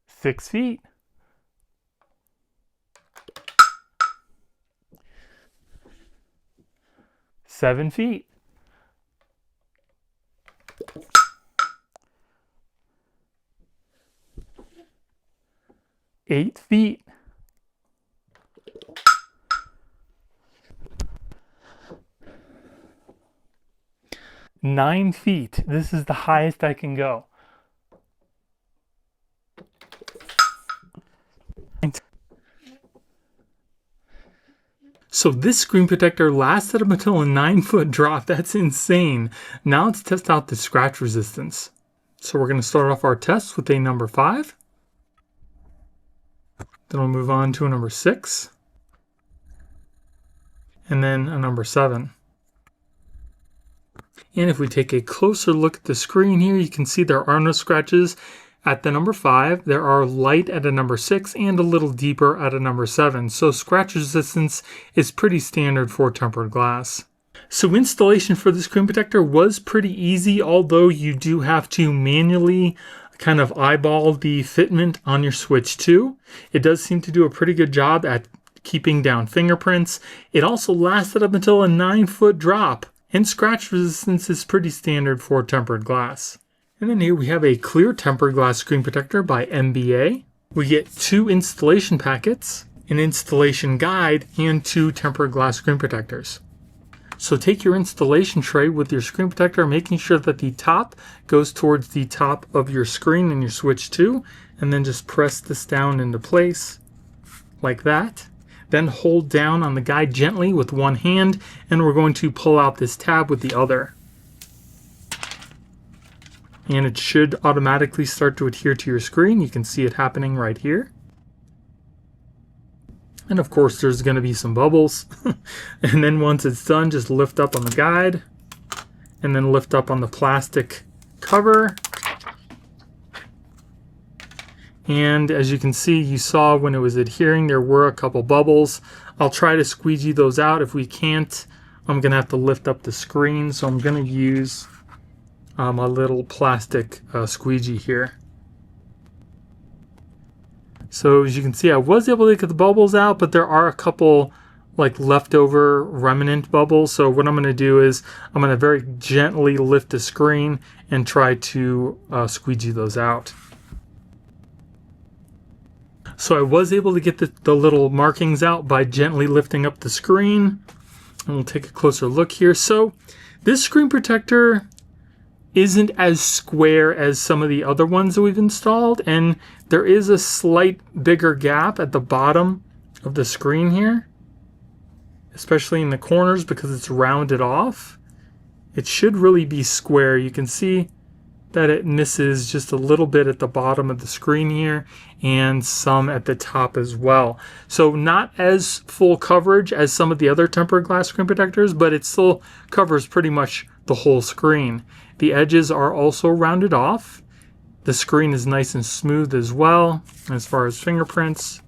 6 feet. 7 feet. 8 feet. 9 feet. This is the highest I can go. So this screen protector lasted up until a 9-foot drop. That's insane. Now let's test out the scratch resistance. So we're going to start off our test with a number 5. Then we'll move on to a number 6. And then a number 7. And if we take a closer look at the screen here, you can see there are no scratches at the number 5. There are light at a number 6 and a little deeper at a number 7. So scratch resistance is pretty standard for tempered glass. So installation for the screen protector was pretty easy, although you do have to manually kind of eyeball the fitment on your Switch 2. It does seem to do a pretty good job at keeping down fingerprints. It also lasted up until a 9-foot drop, and scratch resistance is pretty standard for tempered glass. And then here we have a clear tempered glass screen protector by MBA. We get 2 installation packets, an installation guide, and 2 tempered glass screen protectors. So take your installation tray with your screen protector, making sure that the top goes towards the top of your screen in your Switch 2, and then just press this down into place like that. Then hold down on the guide gently with one hand, and we're going to pull out this tab with the other. And it should automatically start to adhere to your screen. You can see it happening right here. And of course there's going to be some bubbles. And then once it's done, just lift up on the guide and then lift up on the plastic cover. And as you can see, you saw when it was adhering, there were a couple bubbles. I'll try to squeegee those out. If we can't, I'm going to have to lift up the screen. So I'm going to use a little plastic squeegee here. So as you can see, I was able to get the bubbles out, but there are a couple like leftover remnant bubbles. So what I'm going to do is I'm going to very gently lift the screen and try to squeegee those out. So I was able to get the little markings out by gently lifting up the screen. And we'll take a closer look here. So this screen protector isn't as square as some of the other ones that we've installed, and there is a slight bigger gap at the bottom of the screen here, especially in the corners because it's rounded off. It should really be square. You can see that it misses just a little bit at the bottom of the screen here and some at the top as well. So not as full coverage as some of the other tempered glass screen protectors, but it still covers pretty much the whole screen. The edges are also rounded off. The screen is nice and smooth as well as far as fingerprints.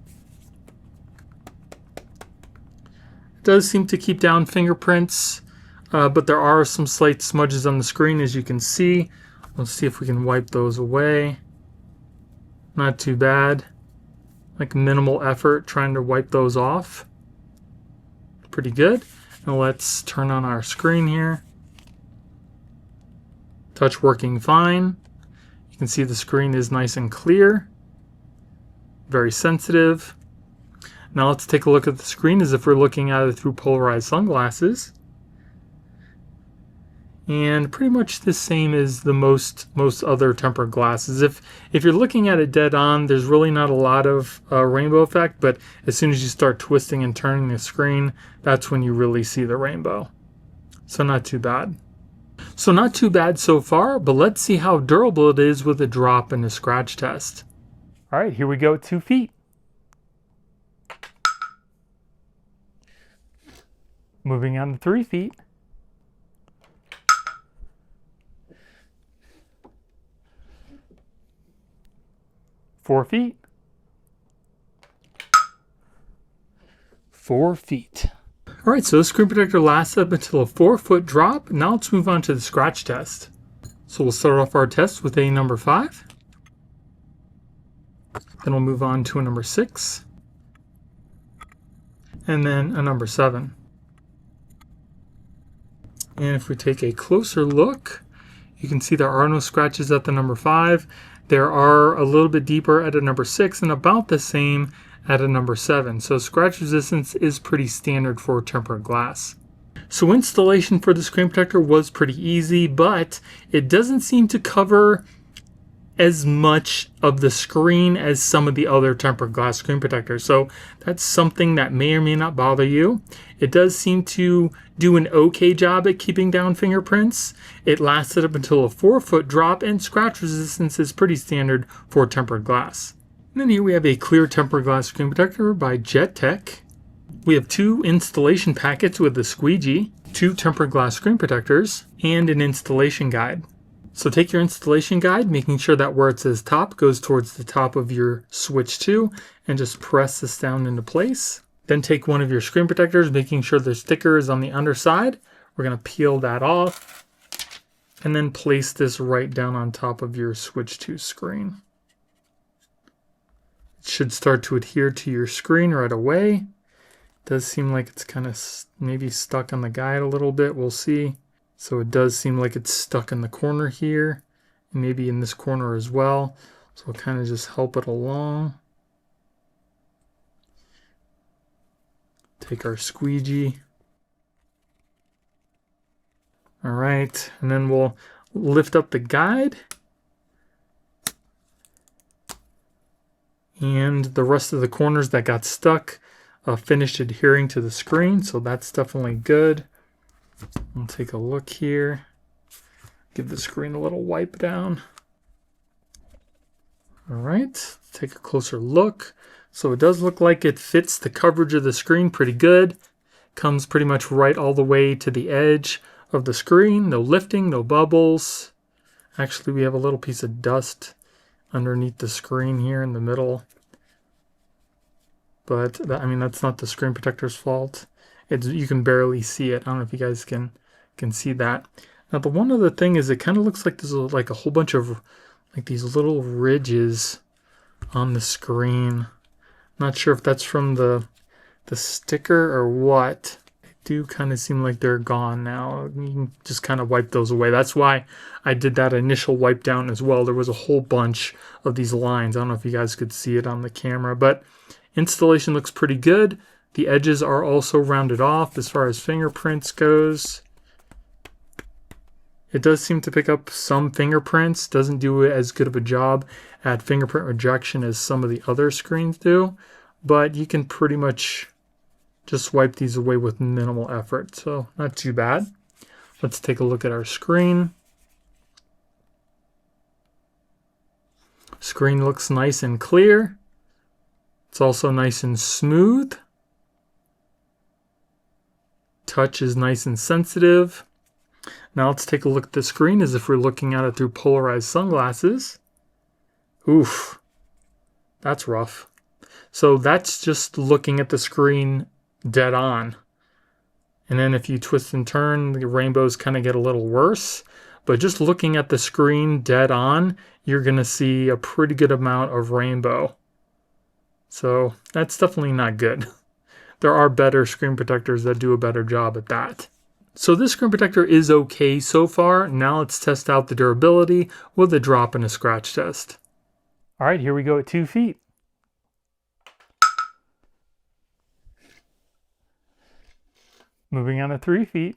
It does seem to keep down fingerprints, but there are some slight smudges on the screen, as you can see. Let's see if we can wipe those away. Not too bad. Like minimal effort trying to wipe those off. Pretty good. Now let's turn on our screen here. Touch working fine. You can see the screen is nice and clear. Very sensitive. Now let's take a look at the screen as if we're looking at it through polarized sunglasses. And pretty much the same as the most other tempered glasses. If you're looking at it dead on, there's really not a lot of rainbow effect, but as soon as you start twisting and turning the screen, that's when you really see the rainbow. So not too bad. So not too bad so far, but let's see how durable it is with a drop and a scratch test. All right, here we go at 2 feet. Moving on to 3 feet. 4 feet. 4 feet. All right, so this screen protector lasts up until a 4-foot drop. Now let's move on to the scratch test. So we'll start off our test with a number 5. Then we'll move on to a number 6. And then a number 7. And if we take a closer look, you can see there are no scratches at the number 5. There are a little bit deeper at a number 6 and about the same at a number 7. So scratch resistance is pretty standard for tempered glass. So installation for the screen protector was pretty easy, but it doesn't seem to cover as much of the screen as some of the other tempered glass screen protectors. So that's something that may or may not bother you. It does seem to do an okay job at keeping down fingerprints. It lasted up until a 4-foot drop, and scratch resistance is pretty standard for tempered glass. And then here we have a clear tempered glass screen protector by JETECH. We have 2 installation packets with a squeegee, 2 tempered glass screen protectors, and an installation guide. So take your installation guide, making sure that where it says top goes towards the top of your switch 2, and just press this down into place. Then take one of your screen protectors, making sure the sticker is on the underside. We're going to peel that off, and then place this right down on top of your switch 2 screen. It should start to adhere to your screen right away. It does seem like it's kind of maybe stuck on the guide a little bit. We'll see. So it does seem like it's stuck in the corner here, and maybe in this corner as well. So we'll kind of just help it along. Take our squeegee. All right, and then we'll lift up the guide. And the rest of the corners that got stuck finished adhering to the screen, so that's definitely good. We'll take a look here. Give the screen a little wipe down. All right, take a closer look. So it does look like it fits the coverage of the screen pretty good. Comes pretty much right all the way to the edge of the screen. No lifting, no bubbles. Actually, we have a little piece of dust underneath the screen here in the middle. But I mean, that's not the screen protector's fault. You can barely see it. I don't know if you guys can see that. Now the one other thing is it kind of looks like there's like a whole bunch of like these little ridges on the screen. Not sure if that's from the sticker or what. They do kind of seem like they're gone now. You can just kind of wipe those away. That's why I did that initial wipe down as well. There was a whole bunch of these lines. I don't know if you guys could see it on the camera, but installation looks pretty good. The edges are also rounded off as far as fingerprints goes. It does seem to pick up some fingerprints. Doesn't do as good of a job at fingerprint rejection as some of the other screens do. But you can pretty much just wipe these away with minimal effort. So not too bad. Let's take a look at our screen. Screen looks nice and clear. It's also nice and smooth. Touch is nice and sensitive. Now let's take a look at the screen as if we're looking at it through polarized sunglasses. Oof, that's rough. So that's just looking at the screen dead on. And then if you twist and turn, the rainbows kind of get a little worse. But just looking at the screen dead on, you're going to see a pretty good amount of rainbow. So that's definitely not good. There are better screen protectors that do a better job at that. So this screen protector is okay so far. Now let's test out the durability with a drop and a scratch test. All right, here we go at 2 feet. Moving on to 3 feet.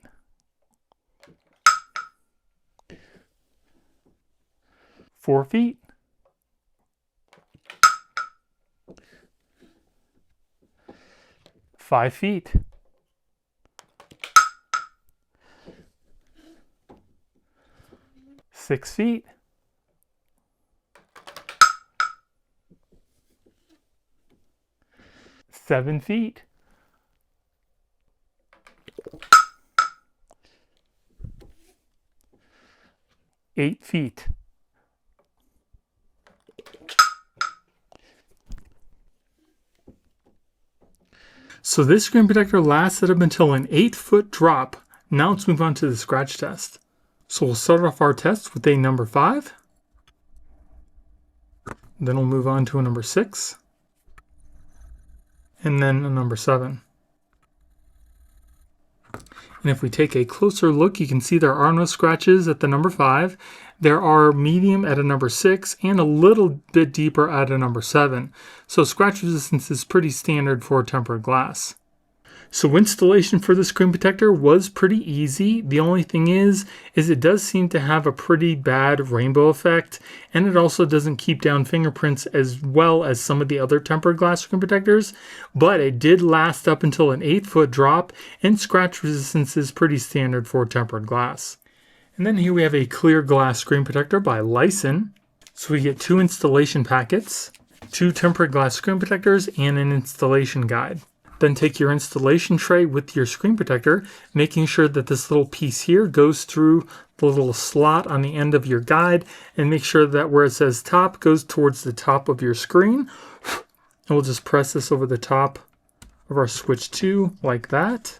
4 feet. 5 feet. 6 feet. 7 feet. 8 feet. 'So this screen protector lasted up until an 8-foot drop. Now let's move on to the scratch test. So we'll start off our test with a number 5. Then we'll move on to a number 6. And then a number 7. And if we take a closer look, you can see there are no scratches at the number 5. There are medium at a number 6 and a little bit deeper at a number 7. So scratch resistance is pretty standard for tempered glass. So installation for the screen protector was pretty easy. The only thing is it does seem to have a pretty bad rainbow effect, and it also doesn't keep down fingerprints as well as some of the other tempered glass screen protectors, but it did last up until an 8-foot drop, and scratch resistance is pretty standard for tempered glass. And then here we have a clear glass screen protector by LISEN. So we get 2 installation packets, 2 tempered glass screen protectors, and an installation guide. Then take your installation tray with your screen protector, making sure that this little piece here goes through the little slot on the end of your guide, and make sure that where it says top goes towards the top of your screen. And we'll just press this over the top of our switch 2 like that.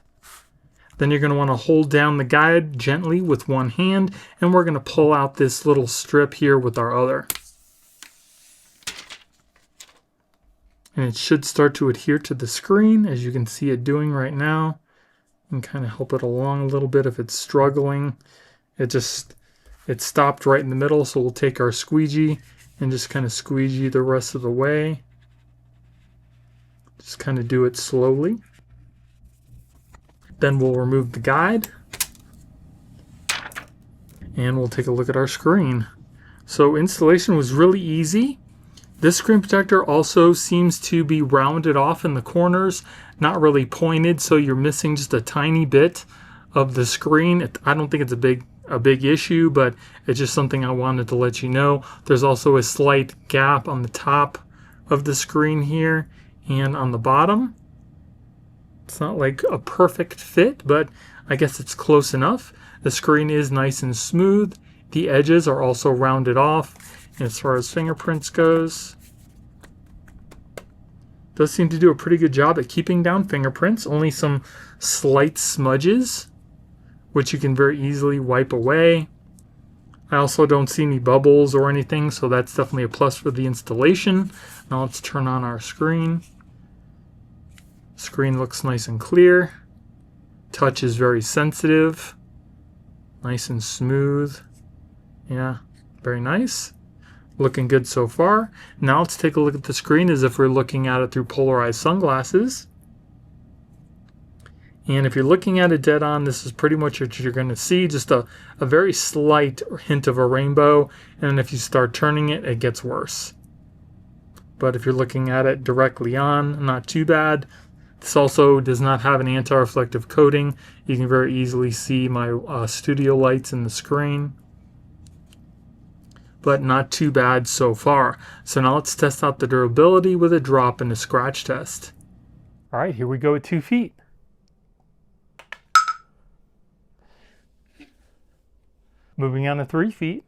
Then you're going to want to hold down the guide gently with one hand, and we're going to pull out this little strip here with our other. And it should start to adhere to the screen, as you can see it doing right now. And kind of help it along a little bit if it's struggling. It stopped right in the middle, so we'll take our squeegee and just kind of squeegee the rest of the way. Just kind of do it slowly. Then we'll remove the guide. And we'll take a look at our screen. So installation was really easy. This screen protector also seems to be rounded off in the corners, not really pointed, so you're missing just a tiny bit of the screen. I don't think it's a big issue, but it's just something I wanted to let you know. There's also a slight gap on the top of the screen here and on the bottom. It's not like a perfect fit, but I guess it's close enough. The screen is nice and smooth. The edges are also rounded off. And as far as fingerprints goes, does seem to do a pretty good job at keeping down fingerprints. Only some slight smudges, which you can very easily wipe away. I also don't see any bubbles or anything, so that's definitely a plus for the installation. Now let's turn on our screen. Screen looks nice and clear. Touch is very sensitive. Nice and smooth. Yeah, very nice. Looking good so far. Now let's take a look at the screen as if we're looking at it through polarized sunglasses. And if you're looking at it dead on, this is pretty much what you're going to see, just a very slight hint of a rainbow. And if you start turning it, it gets worse. But if you're looking at it directly on, not too bad. This also does not have an anti-reflective coating. You can very easily see my studio lights in the screen. But not too bad so far. So now let's test out the durability with a drop and a scratch test. All right, here we go at 2 feet. Moving on to 3 feet.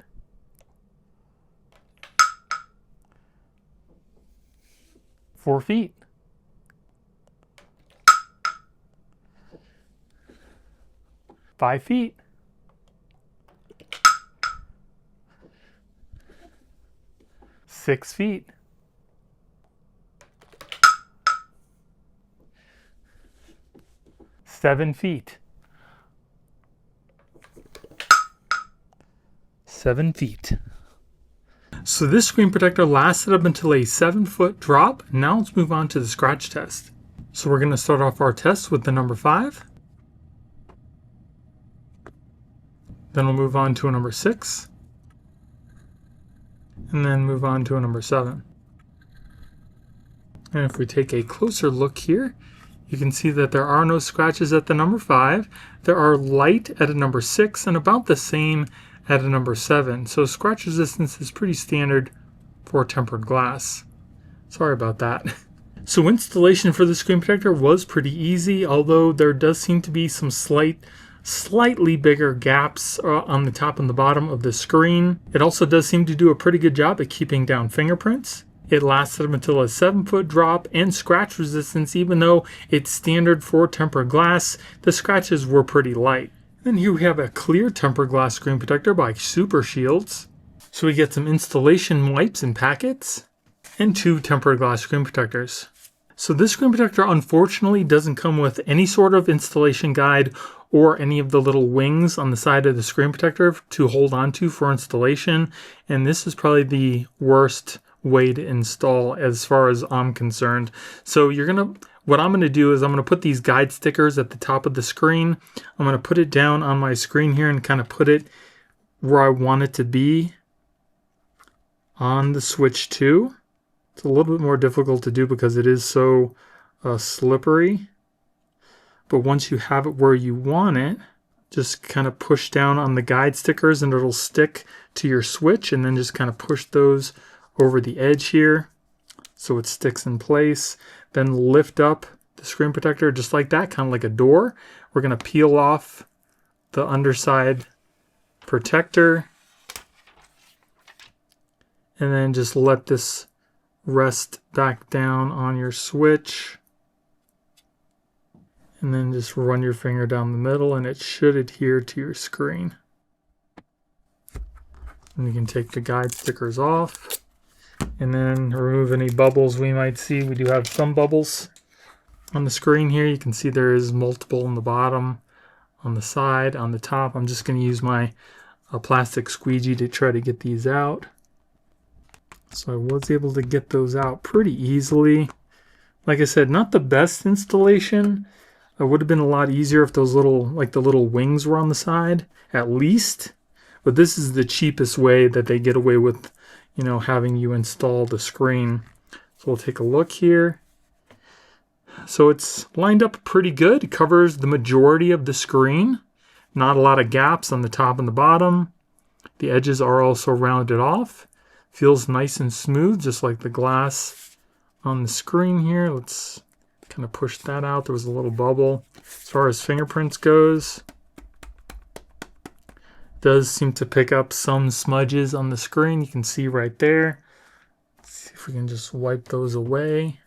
4 feet. 5 feet. 6 feet. 7 feet. 7 feet. So this screen protector lasted up until a 7-foot drop. Now let's move on to the scratch test. So we're going to start off our test with the number 5. Then we'll move on to a number 6. And then move on to a number 7. And if we take a closer look here, you can see that there are no scratches at the number 5. There are light at a number 6 and about the same at a number 7. So scratch resistance is pretty standard for tempered glass. Sorry about that. So installation for the screen protector was pretty easy, although there does seem to be some slightly bigger gaps on the top and the bottom of the screen. It also does seem to do a pretty good job at keeping down fingerprints. It lasted up until a 7-foot drop, and scratch resistance, even though it's standard for tempered glass, the scratches were pretty light. Then here we have a clear tempered glass screen protector by SUPERSHIELDZ. So we get some installation wipes and packets, and 2 tempered glass screen protectors. So this screen protector unfortunately doesn't come with any sort of installation guide or any of the little wings on the side of the screen protector to hold onto for installation. And this is probably the worst way to install as far as I'm concerned. So what I'm gonna do is I'm gonna put these guide stickers at the top of the screen. I'm gonna put it down on my screen here and kind of put it where I want it to be on the switch 2. It's a little bit more difficult to do because it is so slippery. But once you have it where you want it, just kind of push down on the guide stickers and it'll stick to your switch, and then just kind of push those over the edge here so it sticks in place. Then lift up the screen protector just like that, kind of like a door. We're going to peel off the underside protector and then just let this rest back down on your switch, and then just run your finger down the middle and it should adhere to your screen. And you can take the guide stickers off and then remove any bubbles we might see. We do have some bubbles on the screen here. You can see there is multiple on the bottom, on the side, on the top. I'm just going to use my plastic squeegee to try to get these out. So I was able to get those out pretty easily. Like I said, not the best installation. It would have been a lot easier if those little wings were on the side, at least. But this is the cheapest way that they get away with, having you install the screen. So we'll take a look here. So it's lined up pretty good. It covers the majority of the screen. Not a lot of gaps on the top and the bottom. The edges are also rounded off. Feels nice and smooth, just like the glass on the screen here. Let's kind of push that out. There was a little bubble. As far as fingerprints goes, does seem to pick up some smudges on the screen. You can see right there. Let's see if we can just wipe those away.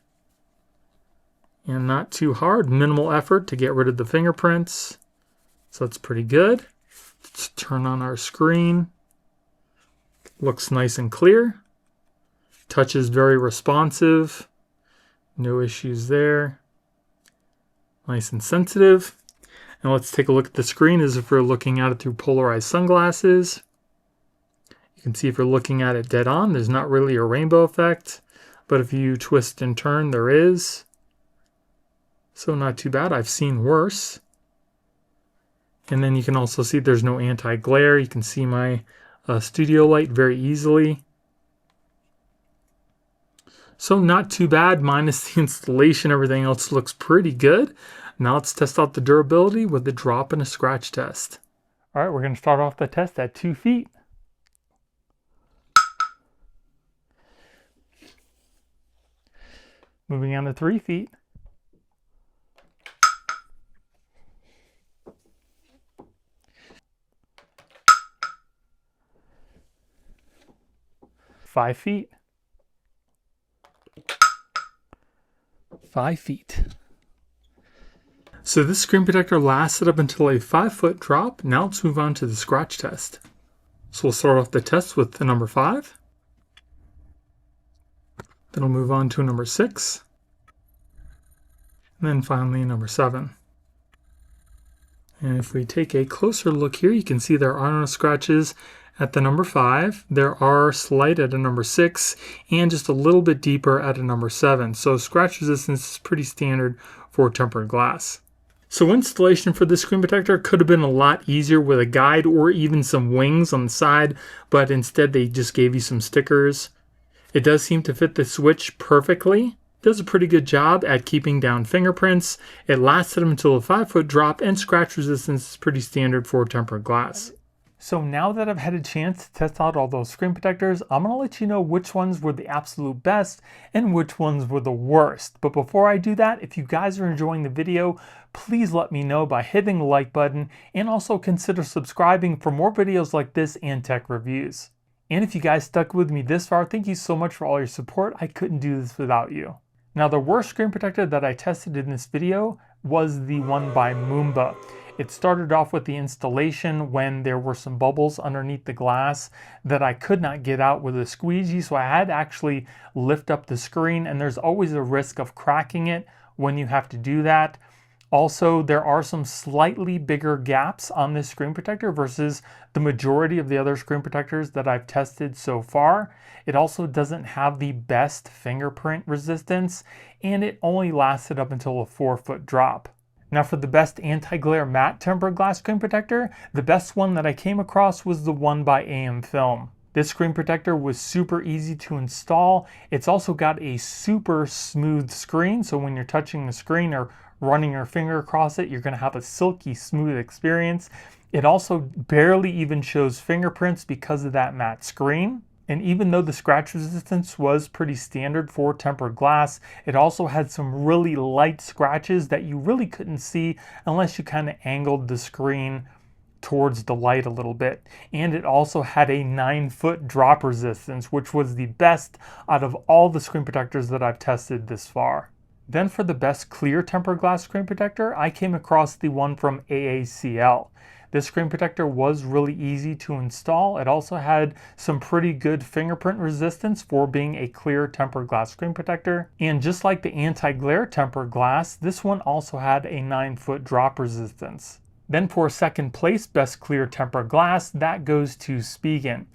And not too hard, minimal effort to get rid of the fingerprints. So that's pretty good. Let's turn on our screen. Looks nice and clear. Touch is very responsive. No issues there. Nice and sensitive. And let's take a look at the screen as if we're looking at it through polarized sunglasses. You can see if you're looking at it dead on, there's not really a rainbow effect. But if you twist and turn, there is. So not too bad. I've seen worse. And then you can also see there's no anti-glare. You can see my studio light very easily. So not too bad, minus the installation. Everything else looks pretty good. Now let's test out the durability with a drop and a scratch test. All right, we're going to start off the test at 2 feet. Moving on to 3 feet. 5 feet. 5 feet. So this screen protector lasted up until a 5-foot drop. Now let's move on to the scratch test. So we'll start off the test with the number 5. Then we'll move on to number 6. And then finally number 7. And if we take a closer look here, you can see there are no scratches at the number 5. There are slight at a number 6 and just a little bit deeper at a number 7. So scratch resistance is pretty standard for tempered glass. So installation for this screen protector could have been a lot easier with a guide or even some wings on the side, but instead they just gave you some stickers. It does seem to fit the switch perfectly. Does a pretty good job at keeping down fingerprints. It lasted until a 5-foot drop, and scratch resistance is pretty standard for tempered glass. So now that I've had a chance to test out all those screen protectors, I'm going to let you know which ones were the absolute best and which ones were the worst. But before I do that, if you guys are enjoying the video, please let me know by hitting the like button, and also consider subscribing for more videos like this and tech reviews. And if you guys stuck with me this far, thank you so much for all your support. I couldn't do this without you. Now, the worst screen protector that I tested in this video was the one by MUMBA. It started off with the installation when there were some bubbles underneath the glass that I could not get out with a squeegee, so I had to actually lift up the screen, and there's always a risk of cracking it when you have to do that. Also, there are some slightly bigger gaps on this screen protector versus the majority of the other screen protectors that I've tested so far. It also doesn't have the best fingerprint resistance, and it only lasted up until a 4-foot drop. Now for the best anti-glare matte tempered glass screen protector, the best one that I came across was the one by AMFILM. This screen protector was super easy to install. It's also got a super smooth screen, so when you're touching the screen or running your finger across it, you're going to have a silky smooth experience. It also barely even shows fingerprints because of that matte screen. And even though the scratch resistance was pretty standard for tempered glass, it also had some really light scratches that you really couldn't see unless you kind of angled the screen towards the light a little bit. And it also had a 9-foot drop resistance, which was the best out of all the screen protectors that I've tested this far. Then for the best clear tempered glass screen protector, I came across the one from AACL. This screen protector was really easy to install. It also had some pretty good fingerprint resistance for being a clear tempered glass screen protector. And just like the anti-glare tempered glass, this one also had a 9-foot drop resistance. Then for second place best clear tempered glass, that goes to Spigen.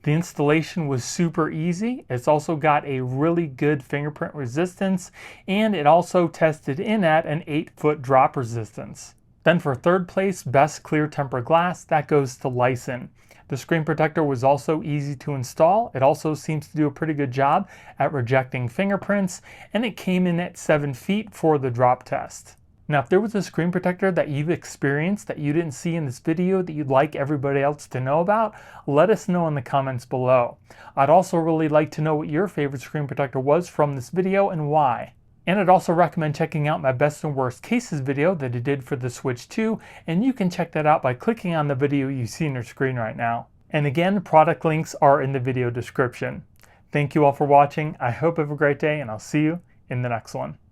The installation was super easy. It's also got a really good fingerprint resistance, and it also tested in at an 8-foot drop resistance. Then for third place, best clear tempered glass, that goes to LISEN. The screen protector was also easy to install. It also seems to do a pretty good job at rejecting fingerprints, and it came in at 7 feet for the drop test. Now, if there was a screen protector that you've experienced that you didn't see in this video that you'd like everybody else to know about, let us know in the comments below. I'd also really like to know what your favorite screen protector was from this video and why. And I'd also recommend checking out my best and worst cases video that I did for the Switch 2, and you can check that out by clicking on the video you see on your screen right now. And again, product links are in the video description. Thank you all for watching. I hope you have a great day, and I'll see you in the next one.